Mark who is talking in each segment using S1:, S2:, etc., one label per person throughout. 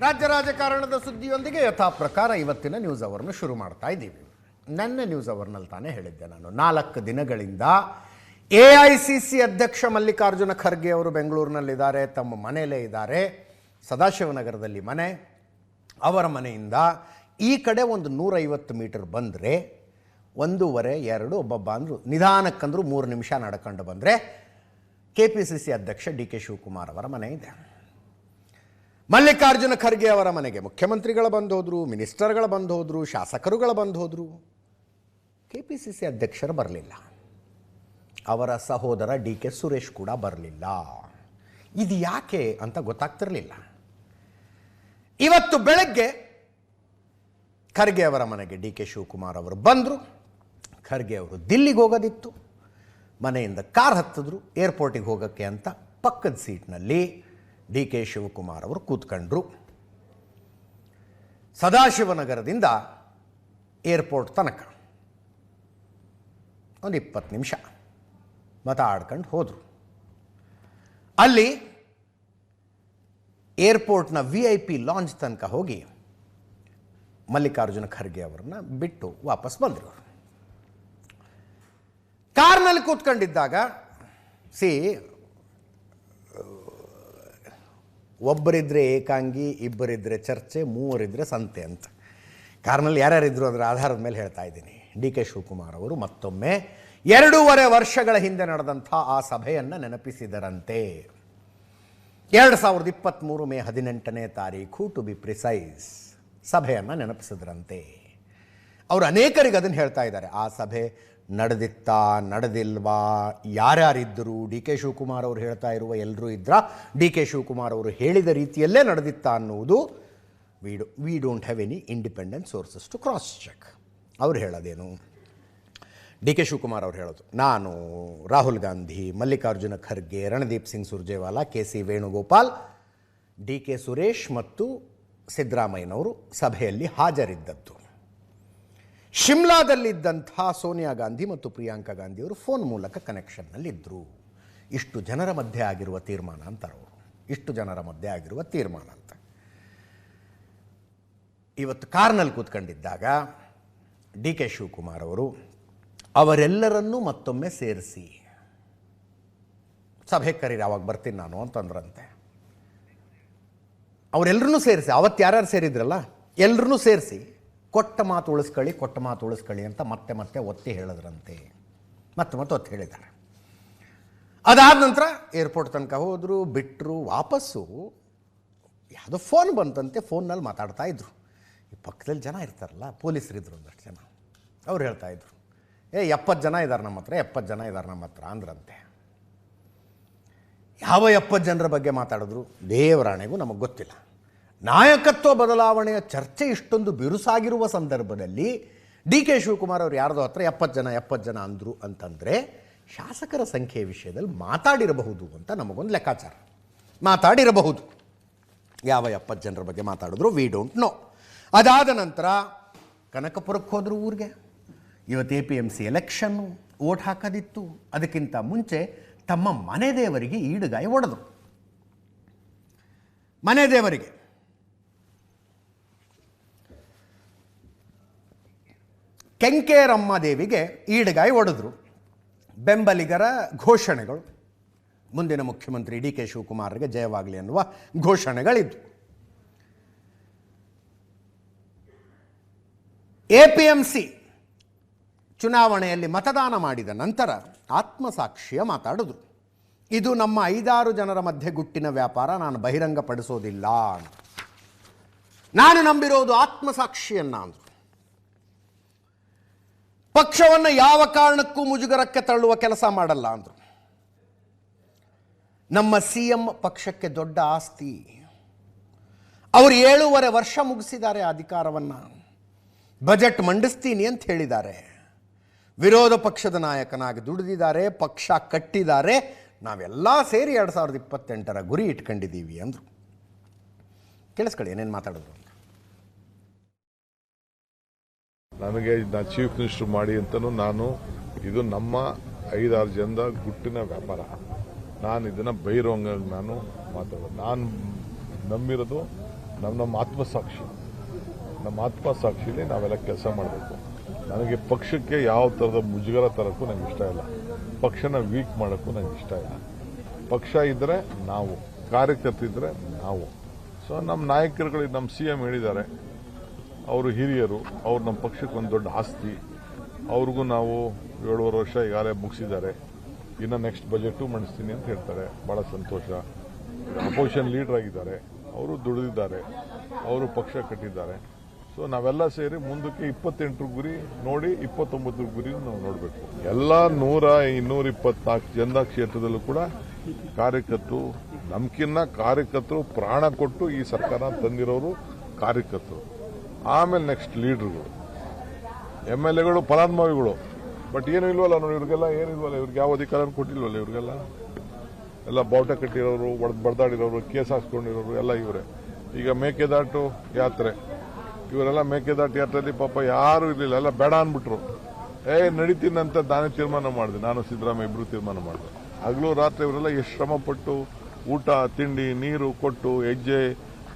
S1: ರಾಜ್ಯ ರಾಜಕಾರಣದ ಸುದ್ದಿಯೊಂದಿಗೆ ಯಥಾ ಪ್ರಕಾರ ಇವತ್ತಿನ ನ್ಯೂಸ್ ಅವರ್ನ ಶುರು ಮಾಡ್ತಾ ಇದ್ದೀವಿ. ನನ್ನ ನ್ಯೂಸ್ ಅವರ್ನಲ್ಲಿ ತಾನೇ ಹೇಳಿದ್ದೆ ನಾನು, 4 ದಿನಗಳಿಂದ AICC ಅಧ್ಯಕ್ಷ ಮಲ್ಲಿಕಾರ್ಜುನ ಖರ್ಗೆ ಅವರು ಬೆಂಗಳೂರಿನಲ್ಲಿದ್ದಾರೆ, ತಮ್ಮ ಮನೆಯಲ್ಲೇ ಇದ್ದಾರೆ. ಸದಾಶಿವನಗರದಲ್ಲಿ ಮನೆ. ಅವರ ಮನೆಯಿಂದ ಈ ಕಡೆ ಒಂದು 150 ಮೀಟರ್ ಬಂದರೆ 1.5 2 ಒಬ್ಬೊಬ್ಬ ಅಂದರು, ನಿಧಾನಕ್ಕಂದ್ರು 3 ನಿಮಿಷ ನಡ್ಕೊಂಡು ಬಂದರೆ KPCC ಅಧ್ಯಕ್ಷ DK ಶಿವಕುಮಾರ್ ಅವರ ಮನೆ ಇದೆ. ಮಲ್ಲಿಕಾರ್ಜುನ ಖರ್ಗೆ ಅವರ ಮನೆಗೆ ಮುಖ್ಯಮಂತ್ರಿಗಳು ಬಂದು ಹೋದರು, ಮಿನಿಸ್ಟರ್ಗಳು ಬಂದು ಹೋದರು, ಶಾಸಕರುಗಳು ಬಂದು ಹೋದರು. KPCC ಅಧ್ಯಕ್ಷರು ಬರಲಿಲ್ಲ. ಅವರ ಸಹೋದರ DK ಸುರೇಶ್ ಕೂಡ ಬರಲಿಲ್ಲ. ಇದು ಯಾಕೆ ಅಂತ ಗೊತ್ತಾಗ್ತಿರಲಿಲ್ಲ. ಇವತ್ತು ಬೆಳಗ್ಗೆ ಖರ್ಗೆ ಅವರ ಮನೆಗೆ DK ಶಿವಕುಮಾರ್ ಅವರು ಬಂದರು. ಖರ್ಗೆ ಅವರು ದಿಲ್ಲಿಗೆ ಹೋಗೋದಿತ್ತು. ಮನೆಯಿಂದ ಕಾರ್ ಹತ್ತಿದ್ರು ಏರ್ಪೋರ್ಟಿಗೆ ಹೋಗೋಕ್ಕೆ ಅಂತ. ಪಕ್ಕದ ಸೀಟ್ನಲ್ಲಿ DK ಶಿವಕುಮಾರ್ ಅವರು ಕೂತ್ಕೊಂಡ್ರು. ಸದಾಶಿವನಗರದಿಂದ ಏರ್ಪೋರ್ಟ್ ತನಕ ಒಂದು 20 ನಿಮಿಷ ಮಾತಾಡ್ಕೊಂಡು ಹೋದರು. ಅಲ್ಲಿ ಏರ್ಪೋರ್ಟ್ನ VIP ಲಾಂಜ್ ತನಕ ಹೋಗಿ ಮಲ್ಲಿಕಾರ್ಜುನ ಖರ್ಗೆ ಅವರನ್ನ ಬಿಟ್ಟು ವಾಪಸ್ ಬಂದರು. ಕಾರ್ನಲ್ಲಿ ಕೂತ್ಕೊಂಡಿದ್ದಾಗ ಒಬ್ಬರಿದ್ದರೆ ಏಕಾಂಗಿ, ಇಬ್ಬರಿದ್ದರೆ ಚರ್ಚೆ, ಮೂವರಿದ್ದರೆ ಸಂತೆ ಅಂತ. ಕಾರ್ನಲ್ಲಿ ಯಾರ್ಯಾರಿದ್ರು ಅದರ ಆಧಾರದ ಮೇಲೆ ಹೇಳ್ತಾ ಇದ್ದೀನಿ. DK ಶಿವಕುಮಾರ್ ಅವರು ಮತ್ತೊಮ್ಮೆ 2.5 ವರ್ಷಗಳ ಹಿಂದೆ ನಡೆದಂಥ ಆ ಸಭೆಯನ್ನು ನೆನಪಿಸಿದರಂತೆ. 2023 ಮೇ 18ನೇ ತಾರೀಖು ಟು ಬಿ ಪ್ರಿಸೈಸ್ ಸಭೆಯನ್ನು ನೆನಪಿಸಿದ್ರಂತೆ. ಅವರು ಅನೇಕರಿಗೆ ಅದನ್ನು ಹೇಳ್ತಾ ಇದ್ದಾರೆ. ಆ ಸಭೆ ನಡೆದಿತ್ತಾ, ನಡೆದಿಲ್ವಾ, ಯಾರ್ಯಾರಿದ್ದರು, DK ಶಿವಕುಮಾರ್ ಅವರು ಹೇಳ್ತಾ ಇರುವ ಎಲ್ಲರೂ ಇದ್ರ, DK ಶಿವಕುಮಾರ್ ಅವರು ಹೇಳಿದ ರೀತಿಯಲ್ಲೇ ನಡೆದಿತ್ತಾ ಅನ್ನುವುದು we don't have any independent sources to cross check. ಅವ್ರು ಹೇಳೋದೇನು, DK ಶಿವಕುಮಾರ್ ಅವರು ಹೇಳೋದು, ನಾನು, ರಾಹುಲ್ ಗಾಂಧಿ, ಮಲ್ಲಿಕಾರ್ಜುನ ಖರ್ಗೆ, ರಣದೀಪ್ ಸಿಂಗ್ ಸುರ್ಜೇವಾಲಾ, KC ವೇಣುಗೋಪಾಲ್, DK ಸುರೇಶ್ ಮತ್ತು ಸಿದ್ದರಾಮಯ್ಯನವರು ಸಭೆಯಲ್ಲಿ ಹಾಜರಿದ್ದದ್ದು. ಶಿಮ್ಲಾದಲ್ಲಿದ್ದಂಥ ಸೋನಿಯಾ ಗಾಂಧಿ ಮತ್ತು ಪ್ರಿಯಾಂಕಾ ಗಾಂಧಿ ಅವರು ಫೋನ್ ಮೂಲಕ ಕನೆಕ್ಷನ್ನಲ್ಲಿದ್ದರು. ಇಷ್ಟು ಜನರ ಮಧ್ಯೆ ಆಗಿರುವ ತೀರ್ಮಾನ ಅಂತಾರೆ ಅವರು. ಇಷ್ಟು ಜನರ ಮಧ್ಯೆ ಆಗಿರುವ ತೀರ್ಮಾನ ಅಂತ. ಇವತ್ತು ಕಾರ್ನಲ್ಲಿ ಕೂತ್ಕೊಂಡಿದ್ದಾಗ DK ಶಿವಕುಮಾರ್ ಅವರು ಅವರೆಲ್ಲರನ್ನೂ ಮತ್ತೊಮ್ಮೆ ಸೇರಿಸಿ ಸಭೆ ಕರೀರಿ, ಅವಾಗ ಬರ್ತೀನಿ ನಾನು ಅಂತಂದ್ರಂತೆ. ಅವರೆಲ್ಲರನ್ನೂ ಸೇರಿಸಿ, ಅವತ್ತು ಯಾರ್ಯಾರು ಸೇರಿದ್ರಲ್ಲ ಎಲ್ಲರನ್ನೂ ಸೇರಿಸಿ ಕೊಟ್ಟ ಮಾತು ಉಳಿಸ್ಕೊಳ್ಳಿ ಅಂತ ಮತ್ತೆ ಮತ್ತೆ ಒತ್ತಿ ಹೇಳಿದ್ರಂತೆ. ಮತ್ತೆ ಒತ್ತಿ ಹೇಳಿದ್ದಾರೆ. ಅದಾದ ನಂತರ ಏರ್ಪೋರ್ಟ್ ತನಕ ಹೋದರು, ಬಿಟ್ಟರು. ವಾಪಸ್ಸು ಯಾವುದೋ ಫೋನ್ ಬಂತಂತೆ. ಫೋನ್ನಲ್ಲಿ ಮಾತಾಡ್ತಾ ಇದ್ರು. ಈ ಪಕ್ಕದಲ್ಲಿ ಜನ ಇರ್ತಾರಲ್ಲ, ಪೊಲೀಸರಿದ್ರು ಒಂದಷ್ಟು ಜನ. ಅವ್ರು ಹೇಳ್ತಾ ಇದ್ರು, 70 ಜನ ಇದ್ದಾರೆ ನಮ್ಮ ಹತ್ರ, 70 ಜನ ಇದ್ದಾರೆ ನಮ್ಮ ಹತ್ರ ಅಂದ್ರಂತೆ. ಯಾವ 70 ಜನರ ಬಗ್ಗೆ ಮಾತಾಡಿದ್ರು ದೇವರಾಣೆಗೂ ನಮಗೆ ಗೊತ್ತಿಲ್ಲ. ನಾಯಕತ್ವ ಬದಲಾವಣೆಯ ಚರ್ಚೆ ಇಷ್ಟೊಂದು ಬಿರುಸಾಗಿರುವ ಸಂದರ್ಭದಲ್ಲಿ DK ಶಿವಕುಮಾರ್ ಅವರು ಯಾರ್ದೋ ಹತ್ರ 70 ಜನ ಅಂದರು ಅಂತಂದರೆ ಶಾಸಕರ ಸಂಖ್ಯೆಯ ವಿಷಯದಲ್ಲಿ ಮಾತಾಡಿರಬಹುದು ಅಂತ ನಮಗೊಂದು ಲೆಕ್ಕಾಚಾರ. ಮಾತಾಡಿರಬಹುದು. ಯಾವ 70 ಜನರ ಬಗ್ಗೆ ಮಾತಾಡಿದ್ರು ವಿ ಡೋಂಟ್ ನೋ. ಅದಾದ ನಂತರ ಕನಕಪುರಕ್ಕೆ ಹೋದರು ಊರಿಗೆ. ಇವತ್ತು APMC ಎಲೆಕ್ಷನ್ನು, ಓಟ್ ಹಾಕೋದಿತ್ತು. ಅದಕ್ಕಿಂತ ಮುಂಚೆ ತಮ್ಮ ಮನೆ ದೇವರಿಗೆ ಈಡುಗಾಯಿ ಹೊಡೆದರು. ಮನೆ ದೇವರಿಗೆ ಕೆಂಕೇರಮ್ಮ ದೇವಿಗೆ ಈಡುಗಾಯಿ ಹೊಡೆದ್ರು. ಬೆಂಬಲಿಗರ ಘೋಷಣೆಗಳು, ಮುಂದಿನ ಮುಖ್ಯಮಂತ್ರಿ DK ಶಿವಕುಮಾರ್ಗೆ ಜಯವಾಗಲಿ ಅನ್ನುವ ಘೋಷಣೆಗಳಿದ್ದು. APMC ಚುನಾವಣೆಯಲ್ಲಿ ಮತದಾನ ಮಾಡಿದ ನಂತರ ಆತ್ಮಸಾಕ್ಷಿಯ ಮಾತಾಡಿದ್ರು. ಇದು ನಮ್ಮ 5-6 ಜನರ ಮಧ್ಯೆ ಗುಟ್ಟಿನ ವ್ಯಾಪಾರ, ನಾನು ಬಹಿರಂಗಪಡಿಸೋದಿಲ್ಲ. ನಾನು ನಂಬಿರೋದು ಆತ್ಮಸಾಕ್ಷಿಯನ್ನ ಅಂದರು. ಪಕ್ಷವನ್ನು ಯಾವ ಕಾರಣಕ್ಕೂ ಮುಜುಗರಕ್ಕೆ ತಳ್ಳುವ ಕೆಲಸ ಮಾಡಲ್ಲ ಅಂದರು. ನಮ್ಮ CM ಪಕ್ಷಕ್ಕೆ ದೊಡ್ಡ ಆಸ್ತಿ. ಅವರು 7.5 ವರ್ಷ ಮುಗಿಸಿದ್ದಾರೆ ಅಧಿಕಾರವನ್ನು. ಬಜೆಟ್ ಮಂಡಿಸ್ತೀನಿ ಅಂತ ಹೇಳಿದ್ದಾರೆ. ವಿರೋಧ ಪಕ್ಷದ ನಾಯಕನಾಗಿ ದುಡಿದಿದ್ದಾರೆ, ಪಕ್ಷ ಕಟ್ಟಿದ್ದಾರೆ. ನಾವೆಲ್ಲ ಸೇರಿ 2028ರ ಗುರಿ ಇಟ್ಕೊಂಡಿದ್ದೀವಿ ಅಂದರು. ಕೇಳಿಸ್ಕೊಳ್ಳಿ ಏನೇನು ಮಾತಾಡಿದ್ರು ಅಂತ.
S2: ನನಗೆ ಚೀಫ್ ಮಿನಿಸ್ಟರ್ ಮಾಡಿ ಅಂತಲೂ ನಾನು, ಇದು ನಮ್ಮ 5-6 ಜನದ ಗುಟ್ಟಿನ ವ್ಯಾಪಾರ, ನಾನು ಇದನ್ನು ಬಹಿರಂಗ ನಾನು ಮಾತಾಡೋದು. ನಾನು ನಂಬಿರೋದು ನಮ್ಮ ಆತ್ಮಸಾಕ್ಷಿ, ನಮ್ಮ ಆತ್ಮಸಾಕ್ಷಿಲಿ ನಾವೆಲ್ಲ ಕೆಲಸ ಮಾಡಬೇಕು. ನನಗೆ ಪಕ್ಷಕ್ಕೆ ಯಾವ ಥರದ ಮುಜುಗರ ತರಕ್ಕೂ ನನಗೆ ಇಷ್ಟ ಇಲ್ಲ, ಪಕ್ಷನ ವೀಕ್ ಮಾಡೋಕ್ಕೂ ನನಗೆ ಇಷ್ಟ ಇಲ್ಲ. ಪಕ್ಷ ಇದ್ದರೆ ನಾವು, ಕಾರ್ಯಕರ್ತರಿದ್ದರೆ ನಾವು. ಸೊ ನಮ್ಮ ನಾಯಕರುಗಳಿಗೆ ನಮ್ಮ CM ಹೇಳಿದ್ದಾರೆ, ಅವರು ಹಿರಿಯರು, ಅವ್ರು ನಮ್ಮ ಪಕ್ಷಕ್ಕೆ ಒಂದು ದೊಡ್ಡ ಆಸ್ತಿ. ಅವ್ರಿಗೂ ನಾವು 7.5 ವರ್ಷ ಈಗಾಗಲೇ ಮುಗಿಸಿದ್ದಾರೆ, ಇನ್ನು ನೆಕ್ಸ್ಟ್ ಬಜೆಟು ಮಂಡಿಸ್ತೀನಿ ಅಂತ ಹೇಳ್ತಾರೆ. ಭಾಳ ಸಂತೋಷ. ಅಪೋಸಿಷನ್ ಲೀಡರ್ ಆಗಿದ್ದಾರೆ, ಅವರು ದುಡಿದಿದ್ದಾರೆ, ಅವರು ಪಕ್ಷ ಕಟ್ಟಿದ್ದಾರೆ. ಸೊ ನಾವೆಲ್ಲ ಸೇರಿ ಮುಂದಕ್ಕೆ 28 ಗುರಿ ನೋಡಿ 29 ಗುರಿ ನಾವು ನೋಡಬೇಕು. ಎಲ್ಲ 224 ಜನ ಕ್ಷೇತ್ರದಲ್ಲೂ ಕೂಡ ಕಾರ್ಯಕರ್ತರು, ನಮ್ಕಿನ್ನ ಕಾರ್ಯಕರ್ತರು ಪ್ರಾಣ ಕೊಟ್ಟು ಈ ಸರ್ಕಾರ ತಂದಿರೋರು ಕಾರ್ಯಕರ್ತರು. ಆಮೇಲೆ ನೆಕ್ಸ್ಟ್ ಲೀಡರ್ಗಳು, MLAಗಳು, ಫಲಾನುಭವಿಗಳು. ಬಟ್ ಏನೂ ಇಲ್ವಲ್ಲ ನೋಡಿ, ಇವ್ರಿಗೆಲ್ಲ ಏನಿಲ್ವಲ್ಲ, ಇವ್ರಿಗೆ ಯಾವ ಅಧಿಕಾರ ಕೊಟ್ಟಿಲ್ವಲ್ಲ. ಇವ್ರಿಗೆಲ್ಲ ಎಲ್ಲ ಬಾವುಟ ಕಟ್ಟಿರೋರು, ಬಡ್ದಾಡಿರೋರು, ಕೇಸ್ ಹಾಕ್ಸ್ಕೊಂಡಿರೋರು ಎಲ್ಲ ಇವರೇ. ಈಗ ಮೇಕೆದಾಟು ಯಾತ್ರೆ, ಇವರೆಲ್ಲ ಮೇಕೆದಾಟು ಯಾತ್ರೆಯಲ್ಲಿ ಪಾಪ ಯಾರು ಇರಲಿಲ್ಲ, ಎಲ್ಲ ಬೇಡ ಅಂದ್ಬಿಟ್ರು. ನಡೀತೀನಂತ ನಾನೇ ತೀರ್ಮಾನ ಮಾಡಿದೆ, ನಾನು ಸಿದ್ದರಾಮಯ್ಯ ಇಬ್ರು ತೀರ್ಮಾನ ಮಾಡಿದೆ. ಹಗಲು ರಾತ್ರಿ ಇವರೆಲ್ಲ ಎಷ್ಟು ಶ್ರಮಪಟ್ಟು ಊಟ ತಿಂಡಿ ನೀರು ಕೊಟ್ಟು ಹೆಜ್ಜೆ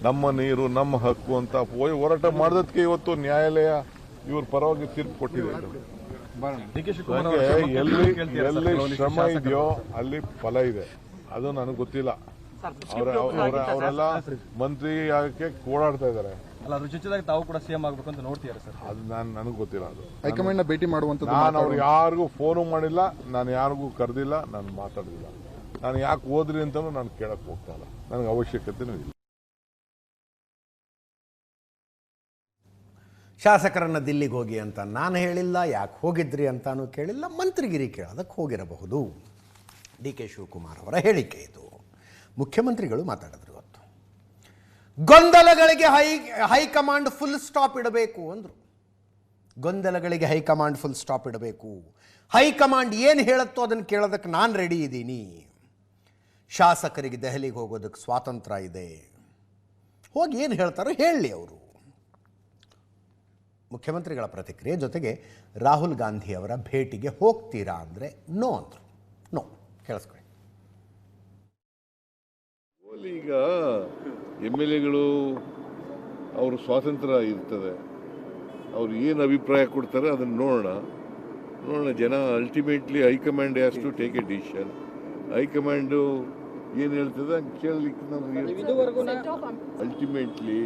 S2: ನಮ್ಮ ನೀರು ನಮ್ಮ ಹಕ್ಕು ಅಂತ ಹೋರಾಟ ಮಾಡೋದಕ್ಕೆ ಇವತ್ತು ನ್ಯಾಯಾಲಯ ಇವ್ರ ಪರವಾಗಿ ತೀರ್ಪು ಕೊಟ್ಟಿದೆ. ಎಲ್ಲಿ ಶ್ರಮ ಇದೆಯೋ ಅಲ್ಲಿ ಫಲ ಇದೆ, ಅದು ನನಗೆ ಗೊತ್ತಿಲ್ಲ. ಅವರೆಲ್ಲ ಮಂತ್ರಿ ಆಗಕ್ಕೆ ಓಡಾಡ್ತಾ ಇದ್ದಾರೆ.
S3: ಅಲ್ಲ, ಅದ್ರ ಜೊತೆಗೆ ತಾವು ಕೂಡ CM ಆಗಬೇಕು ಅಂತ ನೋಡ್ತೀರಾ ಸರ್?
S2: ಅದು ನನಗೆ ಗೊತ್ತಿಲ್ಲ. ಅದು
S4: ಹೈಕಮಾಂಡ್ ನ ಭೇಟಿ ಮಾಡುವಂತ
S2: ನಾನು ಅವ್ರಿಗೆ ಯಾರಿಗೂ ಫೋನು ಮಾಡಿಲ್ಲ, ನಾನು ಯಾರಿಗೂ ಕರೆದಿಲ್ಲ, ನಾನು ಮಾತಾಡಿಲ್ಲ. ನಾನು ಯಾಕೆ ಹೋದ್ರಿ ಅಂತಾನು ನಾನು ಕೇಳಕ್ ಹೋಗ್ತಾ ಇಲ್ಲ, ನನಗೆ ಅವಶ್ಯಕತೆನೂ ಇಲ್ಲ.
S1: ಶಾಸಕರನ್ನ ದಿಲ್ಲಿಗೆ ಹೋಗಿ ಅಂತ ನಾನು ಹೇಳಿಲ್ಲ, ಯಾಕೆ ಹೋಗಿದ್ರಿ ಅಂತಾನೂ ಕೇಳಿಲ್ಲ, ಮಂತ್ರಿಗಿರಿ ಕೇಳೋದಕ್ಕೆ ಹೋಗಿರಬಹುದು. DK ಶಿವಕುಮಾರ್ ಅವರ ಹೇಳಿಕೆ ಇದು. ಮುಖ್ಯಮಂತ್ರಿಗಳು ಮಾತಾಡಿದ್ರು ಇವತ್ತು. ಗೊಂದಲಗಳಿಗೆ ಹೈಕಮಾಂಡ್ ಫುಲ್ ಸ್ಟಾಪ್ ಇಡಬೇಕು ಅಂದರು. ಗೊಂದಲಗಳಿಗೆ ಹೈಕಮಾಂಡ್ ಫುಲ್ ಸ್ಟಾಪ್ ಇಡಬೇಕು. ಹೈಕಮಾಂಡ್ ಏನು ಹೇಳುತ್ತೋ ಅದನ್ನು ಕೇಳೋದಕ್ಕೆ ನಾನು ರೆಡಿ ಇದ್ದೀನಿ. ಶಾಸಕರಿಗೆ ದೆಹಲಿಗೆ ಹೋಗೋದಕ್ಕೆ ಸ್ವಾತಂತ್ರ್ಯ ಇದೆ, ಹೋಗಿ ಏನು ಹೇಳ್ತಾರೋ ಹೇಳಲಿ ಅವರು. ಮುಖ್ಯಮಂತ್ರಿಗಳ ಪ್ರತಿಕ್ರಿಯೆ ಜೊತೆಗೆ ರಾಹುಲ್ ಗಾಂಧಿ ಅವರ ಭೇಟಿಗೆ ಹೋಗ್ತೀರಾ ಅಂದರೆ ನೋ ಅಂದರು. ನೋ, ಕೇಳಿಸ್ಕೊಳ್ಳಿ.
S2: ಈಗ MLAಗಳು ಅವರು ಸ್ವಾತಂತ್ರ್ಯ ಇರ್ತದೆ, ಅವ್ರು ಏನು ಅಭಿಪ್ರಾಯ ಕೊಡ್ತಾರೆ ಅದನ್ನು ನೋಡೋಣ. ಜನ ultimately high command has to take a decision. High command ಏನು ಹೇಳ್ತದೆ ಕೇಳಲಿಕ್ಕೆ ನಾವು ultimately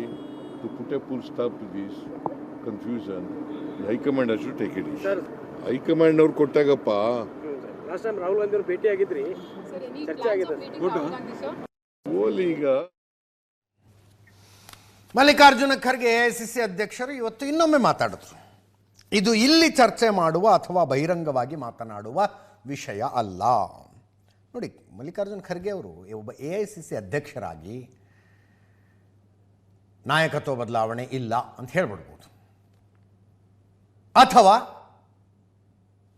S2: to put a full stop to this confusion, high command has to take a decision. High command ಅವ್ರು ಕೊಟ್ಟಾಗಪ್ಪ.
S3: ಲಾಸ್ಟ್ ಟೈಮ್ ರಾಹುಲ್ ಗಾಂಧಿ ಅವರು ಭೇಟಿ ಆಗಿದ್ರಿ, ಚರ್ಚೆ ಆಗಿದೆ.
S2: ಈಗ
S1: ಮಲ್ಲಿಕಾರ್ಜುನ ಖರ್ಗೆ AICC ಅಧ್ಯಕ್ಷರು ಇವತ್ತು ಇನ್ನೊಮ್ಮೆ ಮಾತಾಡಿದ್ರು. ಇದು ಇಲ್ಲಿ ಚರ್ಚೆ ಮಾಡುವ ಅಥವಾ ಬಹಿರಂಗವಾಗಿ ಮಾತನಾಡುವ ವಿಷಯ ಅಲ್ಲ. ನೋಡಿ, ಮಲ್ಲಿಕಾರ್ಜುನ ಖರ್ಗೆ ಅವರು ಒಬ್ಬ AICC ಅಧ್ಯಕ್ಷರಾಗಿ ನಾಯಕತ್ವ ಬದಲಾವಣೆ ಇಲ್ಲ ಅಂತ ಹೇಳ್ಬಿಡ್ಬೋದು, ಅಥವಾ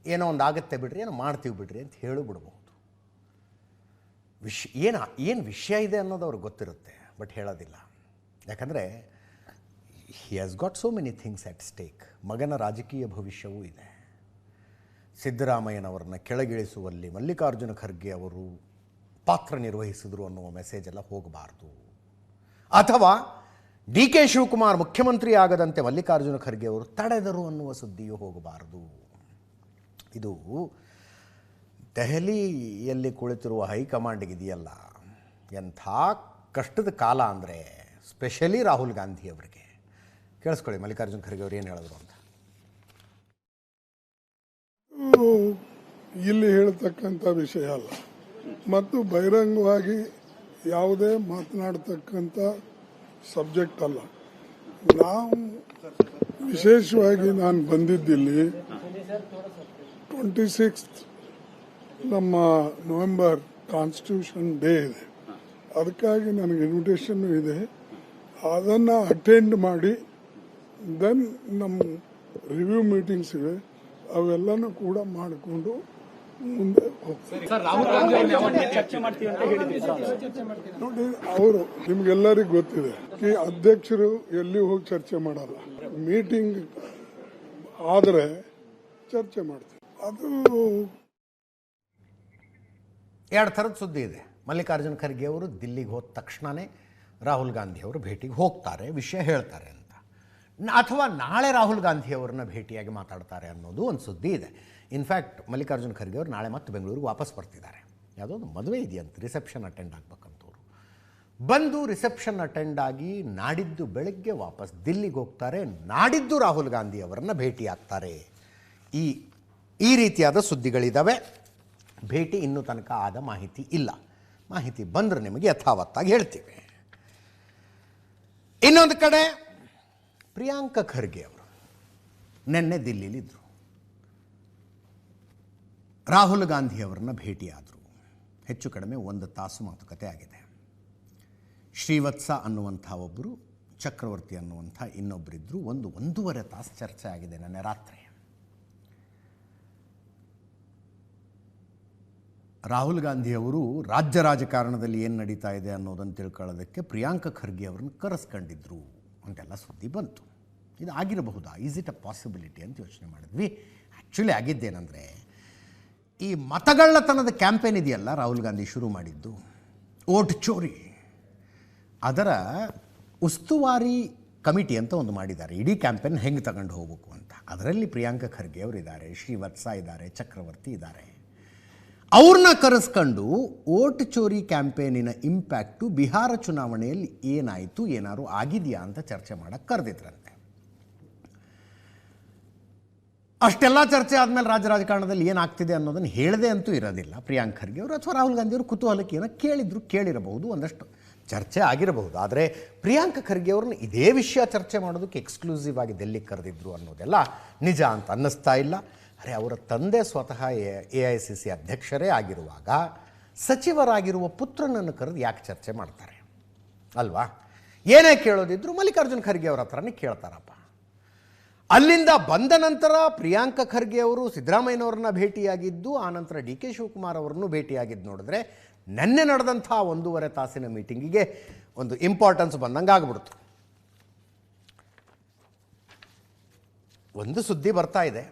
S1: ಏನೋ ಒಂದು ಆಗುತ್ತೆ ಬಿಡ್ರಿ, ಏನೋ ಮಾಡ್ತೀವಿ ಬಿಡ್ರಿ ಅಂತ ಹೇಳಿಬಿಡ್ಬೋದು. ಏನು ವಿಷಯ ಇದೆ ಅನ್ನೋದು ಅವ್ರಿಗೆ ಗೊತ್ತಿರುತ್ತೆ, ಬಟ್ ಹೇಳೋದಿಲ್ಲ. ಯಾಕಂದರೆ he has got so many things at stake. ಮಗನ ರಾಜಕೀಯ ಭವಿಷ್ಯವೂ ಇದೆ. ಸಿದ್ದರಾಮಯ್ಯನವರನ್ನ ಕೆಳಗಿಳಿಸುವಲ್ಲಿ ಮಲ್ಲಿಕಾರ್ಜುನ ಖರ್ಗೆ ಅವರು ಪಾತ್ರ ನಿರ್ವಹಿಸಿದ್ರು ಅನ್ನುವ ಮೆಸೇಜ್ ಎಲ್ಲ ಹೋಗಬಾರ್ದು. ಅಥವಾ DK ಶಿವಕುಮಾರ್ ಮುಖ್ಯಮಂತ್ರಿ ಆಗದಂತೆ ಮಲ್ಲಿಕಾರ್ಜುನ ಖರ್ಗೆ ಅವರು ತಡೆದರು ಅನ್ನುವ ಸುದ್ದಿಯೂ ಹೋಗಬಾರದು. ಇದು ದೆಹಲಿಯಲ್ಲಿ ಕುಳಿತಿರುವ ಹೈಕಮಾಂಡ್ಗಿದೆಯಲ್ಲ, ಎಂಥ ಕಷ್ಟದ ಕಾಲ ಅಂದರೆ ಸ್ಪೆಷಲಿ ರಾಹುಲ್ ಗಾಂಧಿ ಅವರಿಗೆ. ಕೇಳಿಸ್ಕೊಳ್ಳಿ ಮಲ್ಲಿಕಾರ್ಜುನ ಖರ್ಗೆ ಅವರು ಏನು ಹೇಳಿದ್ರು ಅಂತ.
S5: ಇಲ್ಲಿ ಹೇಳ್ತಕ್ಕಂಥ ವಿಷಯ ಅಲ್ಲ, ಮತ್ತು ಬಹಿರಂಗವಾಗಿ ಯಾವುದೇ ಮಾತನಾಡ್ತಕ್ಕಂಥ ಸಬ್ಜೆಕ್ಟ್ ಅಲ್ಲ. ನಾವು ವಿಶೇಷವಾಗಿ ನಾನು ಬಂದಿದ್ದಿಲ್ಲಿ 26 ನಮ್ಮ ನವೆಂಬರ್ ಕಾನ್ಸ್ಟಿಟ್ಯೂಷನ್ ಡೇ ಇದೆ, ಅದಕ್ಕಾಗಿ ನನಗೆ ಇನ್ವಿಟೇಷನ್ ಇದೆ. ಅದನ್ನು ಅಟೆಂಡ್ ಮಾಡಿ ದೆನ್ ನಮ್ಮ ರಿವ್ಯೂ ಮೀಟಿಂಗ್ಸ್ ಇವೆ, ಅವೆಲ್ಲನೂ ಕೂಡ ಮಾಡಿಕೊಂಡು ಮುಂದೆ ಹೋಗ್ತಾರೆ. ನೋಡಿ, ಅವರು ನಿಮ್ಗೆಲ್ಲರಿಗೂ ಗೊತ್ತಿದೆ, ಈ ಅಧ್ಯಕ್ಷರು ಎಲ್ಲಿ ಹೋಗಿ ಚರ್ಚೆ ಮಾಡಲ್ಲ. ಮೀಟಿಂಗ್ ಆದರೆ ಚರ್ಚೆ ಮಾಡ್ತೀವಿ. ಅದು
S1: ಎರಡು ಥರದ ಸುದ್ದಿ ಇದೆ. ಮಲ್ಲಿಕಾರ್ಜುನ ಖರ್ಗೆ ಅವರು ದಿಲ್ಲಿಗೆ ಹೋದ ತಕ್ಷಣವೇ ರಾಹುಲ್ ಗಾಂಧಿಯವರು ಭೇಟಿಗೆ ಹೋಗ್ತಾರೆ, ವಿಷಯ ಹೇಳ್ತಾರೆ ಅಂತ, ಅಥವಾ ನಾಳೆ ರಾಹುಲ್ ಗಾಂಧಿಯವರನ್ನ ಭೇಟಿಯಾಗಿ ಮಾತಾಡ್ತಾರೆ ಅನ್ನೋದು ಒಂದು ಸುದ್ದಿ ಇದೆ. ಇನ್ಫ್ಯಾಕ್ಟ್ ಮಲ್ಲಿಕಾರ್ಜುನ್ ಖರ್ಗೆ ಅವರು ನಾಳೆ ಮತ್ತೆ ಬೆಂಗಳೂರಿಗೆ ವಾಪಸ್ ಬರ್ತಿದ್ದಾರೆ. ಯಾವುದೋ ಒಂದು ಮದುವೆ ಇದೆಯಂತ, ರಿಸೆಪ್ಷನ್ ಅಟೆಂಡ್ ಆಗ್ಬೇಕಂತವ್ರು. ಬಂದು ರಿಸೆಪ್ಷನ್ ಅಟೆಂಡ್ ಆಗಿ ನಾಡಿದ್ದು ಬೆಳಗ್ಗೆ ವಾಪಸ್ ದಿಲ್ಲಿಗೆ ಹೋಗ್ತಾರೆ. ನಾಡಿದ್ದು ರಾಹುಲ್ ಗಾಂಧಿ ಅವರನ್ನು ಭೇಟಿ ಆಗ್ತಾರೆ. ಈ ರೀತಿಯಾದ ಸುದ್ದಿಗಳಿದ್ದಾವೆ. ಭೇಟಿ ಇನ್ನೂ ತನಕ ಆದ ಮಾಹಿತಿ ಇಲ್ಲ. ಮಾಹಿತಿ ಬಂದರೆ ನಿಮಗೆ ಯಥಾವತ್ತಾಗಿ ಹೇಳ್ತೀವಿ. ಇನ್ನೊಂದು ಕಡೆ ಪ್ರಿಯಾಂಕ ಖರ್ಗೆ ಅವರು ನಿನ್ನೆ ದಿಲ್ಲಿಲಿದ್ದರು. ರಾಹುಲ್ ಗಾಂಧಿ ಅವರನ್ನ ಭೇಟಿಯಾದರು. ಹೆಚ್ಚು ಕಡಿಮೆ 1 ತಾಸು ಮಾತುಕತೆ ಆಗಿದೆ. ಶ್ರೀವತ್ಸ ಅನ್ನುವಂಥ ಒಬ್ಬರು, ಚಕ್ರವರ್ತಿ ಅನ್ನುವಂಥ ಇನ್ನೊಬ್ಬರಿದ್ದರು. 1.5 ತಾಸು ಚರ್ಚೆ ಆಗಿದೆ ನಿನ್ನೆ ರಾತ್ರಿ. ರಾಹುಲ್ ಗಾಂಧಿಯವರು ರಾಜ್ಯ ರಾಜಕಾರಣದಲ್ಲಿ ಏನು ನಡೀತಾ ಇದೆ ಅನ್ನೋದನ್ನು ತಿಳ್ಕೊಳ್ಳೋದಕ್ಕೆ ಪ್ರಿಯಾಂಕ ಖರ್ಗೆ ಅವರನ್ನು ಕರೆಸ್ಕೊಂಡಿದ್ರು ಅಂತೆಲ್ಲ ಸುದ್ದಿ ಬಂತು. ಇದು ಆಗಿರಬಹುದಾ, ಈಸ್ ಇಟ್ ಅ ಪಾಸಿಬಿಲಿಟಿ ಅಂತ ಯೋಚನೆ ಮಾಡಿದ್ವಿ. ಆ್ಯಕ್ಚುಲಿ ಆಗಿದ್ದೇನೆಂದರೆ, ಈ ಮತಗಳ್ಳತನದ ಕ್ಯಾಂಪೇನ್ ಇದೆಯಲ್ಲ ರಾಹುಲ್ ಗಾಂಧಿ ಶುರು ಮಾಡಿದ್ದು, ಓಟ್ ಚೋರಿ, ಅದರ ಉಸ್ತುವಾರಿ ಕಮಿಟಿ ಅಂತ ಒಂದು ಮಾಡಿದ್ದಾರೆ. ಇಡೀ ಕ್ಯಾಂಪೇನ್ ಹೆಂಗೆ ತಗೊಂಡು ಹೋಗಬೇಕು ಅಂತ. ಅದರಲ್ಲಿ ಪ್ರಿಯಾಂಕ ಖರ್ಗೆ ಅವರು ಇದ್ದಾರೆ, ಶ್ರೀವತ್ಸ ಇದ್ದಾರೆ, ಚಕ್ರವರ್ತಿ ಇದ್ದಾರೆ. ಅವ್ರನ್ನ ಕರೆಸ್ಕೊಂಡು ಓಟ್ ಚೋರಿ ಕ್ಯಾಂಪೇನಿನ ಇಂಪ್ಯಾಕ್ಟು ಬಿಹಾರ ಚುನಾವಣೆಯಲ್ಲಿ ಏನಾಯಿತು, ಏನಾದ್ರು ಆಗಿದೆಯಾ ಅಂತ ಚರ್ಚೆ ಮಾಡೋಕ್ಕೆ ಕರೆದಿದ್ರಂತೆ. ಅಷ್ಟೆಲ್ಲ ಚರ್ಚೆ ಆದಮೇಲೆ ರಾಜಕಾರಣದಲ್ಲಿ ಏನಾಗ್ತಿದೆ ಅನ್ನೋದನ್ನು ಹೇಳದೆ ಅಂತೂ ಇರೋದಿಲ್ಲ ಪ್ರಿಯಾಂಕ್ ಖರ್ಗೆ ಅವರು. ಅಥವಾ ರಾಹುಲ್ ಗಾಂಧಿಯವರು ಕುತೂಹಲಕ್ಕೆ ಏನೋ ಕೇಳಿರಬಹುದು, ಒಂದಷ್ಟು ಚರ್ಚೆ ಆಗಿರಬಹುದು. ಆದರೆ ಪ್ರಿಯಾಂಕ ಖರ್ಗೆ ಅವ್ರನ್ನ ಇದೇ ವಿಷಯ ಚರ್ಚೆ ಮಾಡೋದಕ್ಕೆ ಎಕ್ಸ್ಕ್ಲೂಸಿವ್ ಆಗಿ ಡೆಲ್ಲಿಗೆ ಕರೆದಿದ್ರು ಅನ್ನೋದೆಲ್ಲ ನಿಜ ಅಂತ ಅನ್ನಿಸ್ತಾ ಇಲ್ಲ. ಅರೆ, ಅವರ ತಂದೆ ಸ್ವತಃ AICC ಅಧ್ಯಕ್ಷರೇ ಆಗಿರುವಾಗ ಸಚಿವರಾಗಿರುವ ಪುತ್ರನನ್ನು ಕರೆದು ಯಾಕೆ ಚರ್ಚೆ ಮಾಡ್ತಾರೆ ಅಲ್ವಾ? ಏನೇ ಕೇಳೋದಿದ್ರು ಮಲ್ಲಿಕಾರ್ಜುನ್ ಖರ್ಗೆ ಅವರ ಹತ್ರನೇ ಕೇಳ್ತಾರಪ್ಪ. ಅಲ್ಲಿಂದ ಬಂದ ನಂತರ ಪ್ರಿಯಾಂಕ ಖರ್ಗೆ ಅವರು ಸಿದ್ದರಾಮಯ್ಯನವ್ರನ್ನ ಭೇಟಿಯಾಗಿದ್ದು, ಆನಂತರ DK ಶಿವಕುಮಾರ್ ಅವರನ್ನು ಭೇಟಿಯಾಗಿದ್ದು ನೋಡಿದ್ರೆ ನೆನ್ನೆ ನಡೆದಂಥ 1.5 ತಾಸಿನ ಮೀಟಿಂಗಿಗೆ ಒಂದು ಇಂಪಾರ್ಟೆನ್ಸ್ ಬಂದಂಗೆ ಆಗ್ಬಿಡ್ತು. ಒಂದು ಸುದ್ದಿ ಬರ್ತಾ ಇದೆ,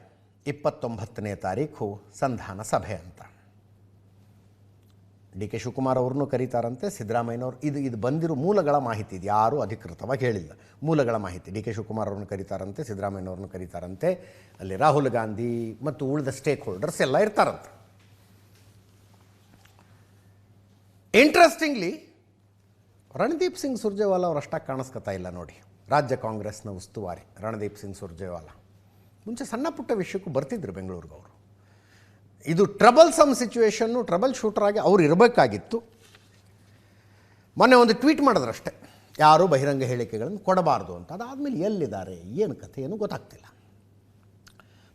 S1: 29ನೇ ತಾರೀಕು ಸಂಧಾನ ಸಭೆ ಅಂತ. DK ಶಿವಕುಮಾರ್ ಅವ್ರನ್ನೂ ಕರೀತಾರಂತೆ, ಸಿದ್ದರಾಮಯ್ಯನವ್ರು. ಇದು ಬಂದಿರೋ ಮೂಲಗಳ ಮಾಹಿತಿ, ಇದು ಯಾರೂ ಅಧಿಕೃತವಾಗಿ ಹೇಳಿಲ್ಲ. ಮೂಲಗಳ ಮಾಹಿತಿ, DK ಶಿವಕುಮಾರ್ ಅವ್ರನ್ನ ಕರೀತಾರಂತೆ, ಸಿದ್ದರಾಮಯ್ಯನವ್ರನ್ನ ಕರೀತಾರಂತೆ. ಅಲ್ಲಿ ರಾಹುಲ್ ಗಾಂಧಿ ಮತ್ತು ಉಳಿದ ಸ್ಟೇಕ್ ಹೋಲ್ಡರ್ಸ್ ಎಲ್ಲ ಇರ್ತಾರಂತೆ. ಇಂಟ್ರೆಸ್ಟಿಂಗ್ಲಿ ರಣದೀಪ್ ಸಿಂಗ್ ಸುರ್ಜೇವಾಲಾ ಅವರು ಅಷ್ಟಾಗಿ ಕಾಣಿಸ್ಕೊತಾ ಇಲ್ಲ ನೋಡಿ. ರಾಜ್ಯ ಕಾಂಗ್ರೆಸ್ನ ಉಸ್ತುವಾರಿ ರಣದೀಪ್ ಸಿಂಗ್ ಸುರ್ಜೇವಾಲಾ ಮುಂಚೆ ಸಣ್ಣ ಪುಟ್ಟ ವಿಷಯಕ್ಕೂ ಬರ್ತಿದ್ರು ಬೆಂಗಳೂರಿಗೆ ಅವರು. ಇದು ಟ್ರಬಲ್ಸಮ್ ಸಿಚುವೇಶನ್ನು, ಟ್ರಬಲ್ ಶೂಟರ್ ಆಗಿ ಅವ್ರು ಇರಬೇಕಾಗಿತ್ತು. ಮೊನ್ನೆ ಒಂದು ಟ್ವೀಟ್ ಮಾಡಿದ್ರಷ್ಟೇ, ಯಾರೂ ಬಹಿರಂಗ ಹೇಳಿಕೆಗಳನ್ನು ಕೊಡಬಾರ್ದು ಅಂತ. ಅದಾದಮೇಲೆ ಎಲ್ಲಿದ್ದಾರೆ, ಏನು ಕಥೆ, ಏನು ಗೊತ್ತಾಗ್ತಿಲ್ಲ.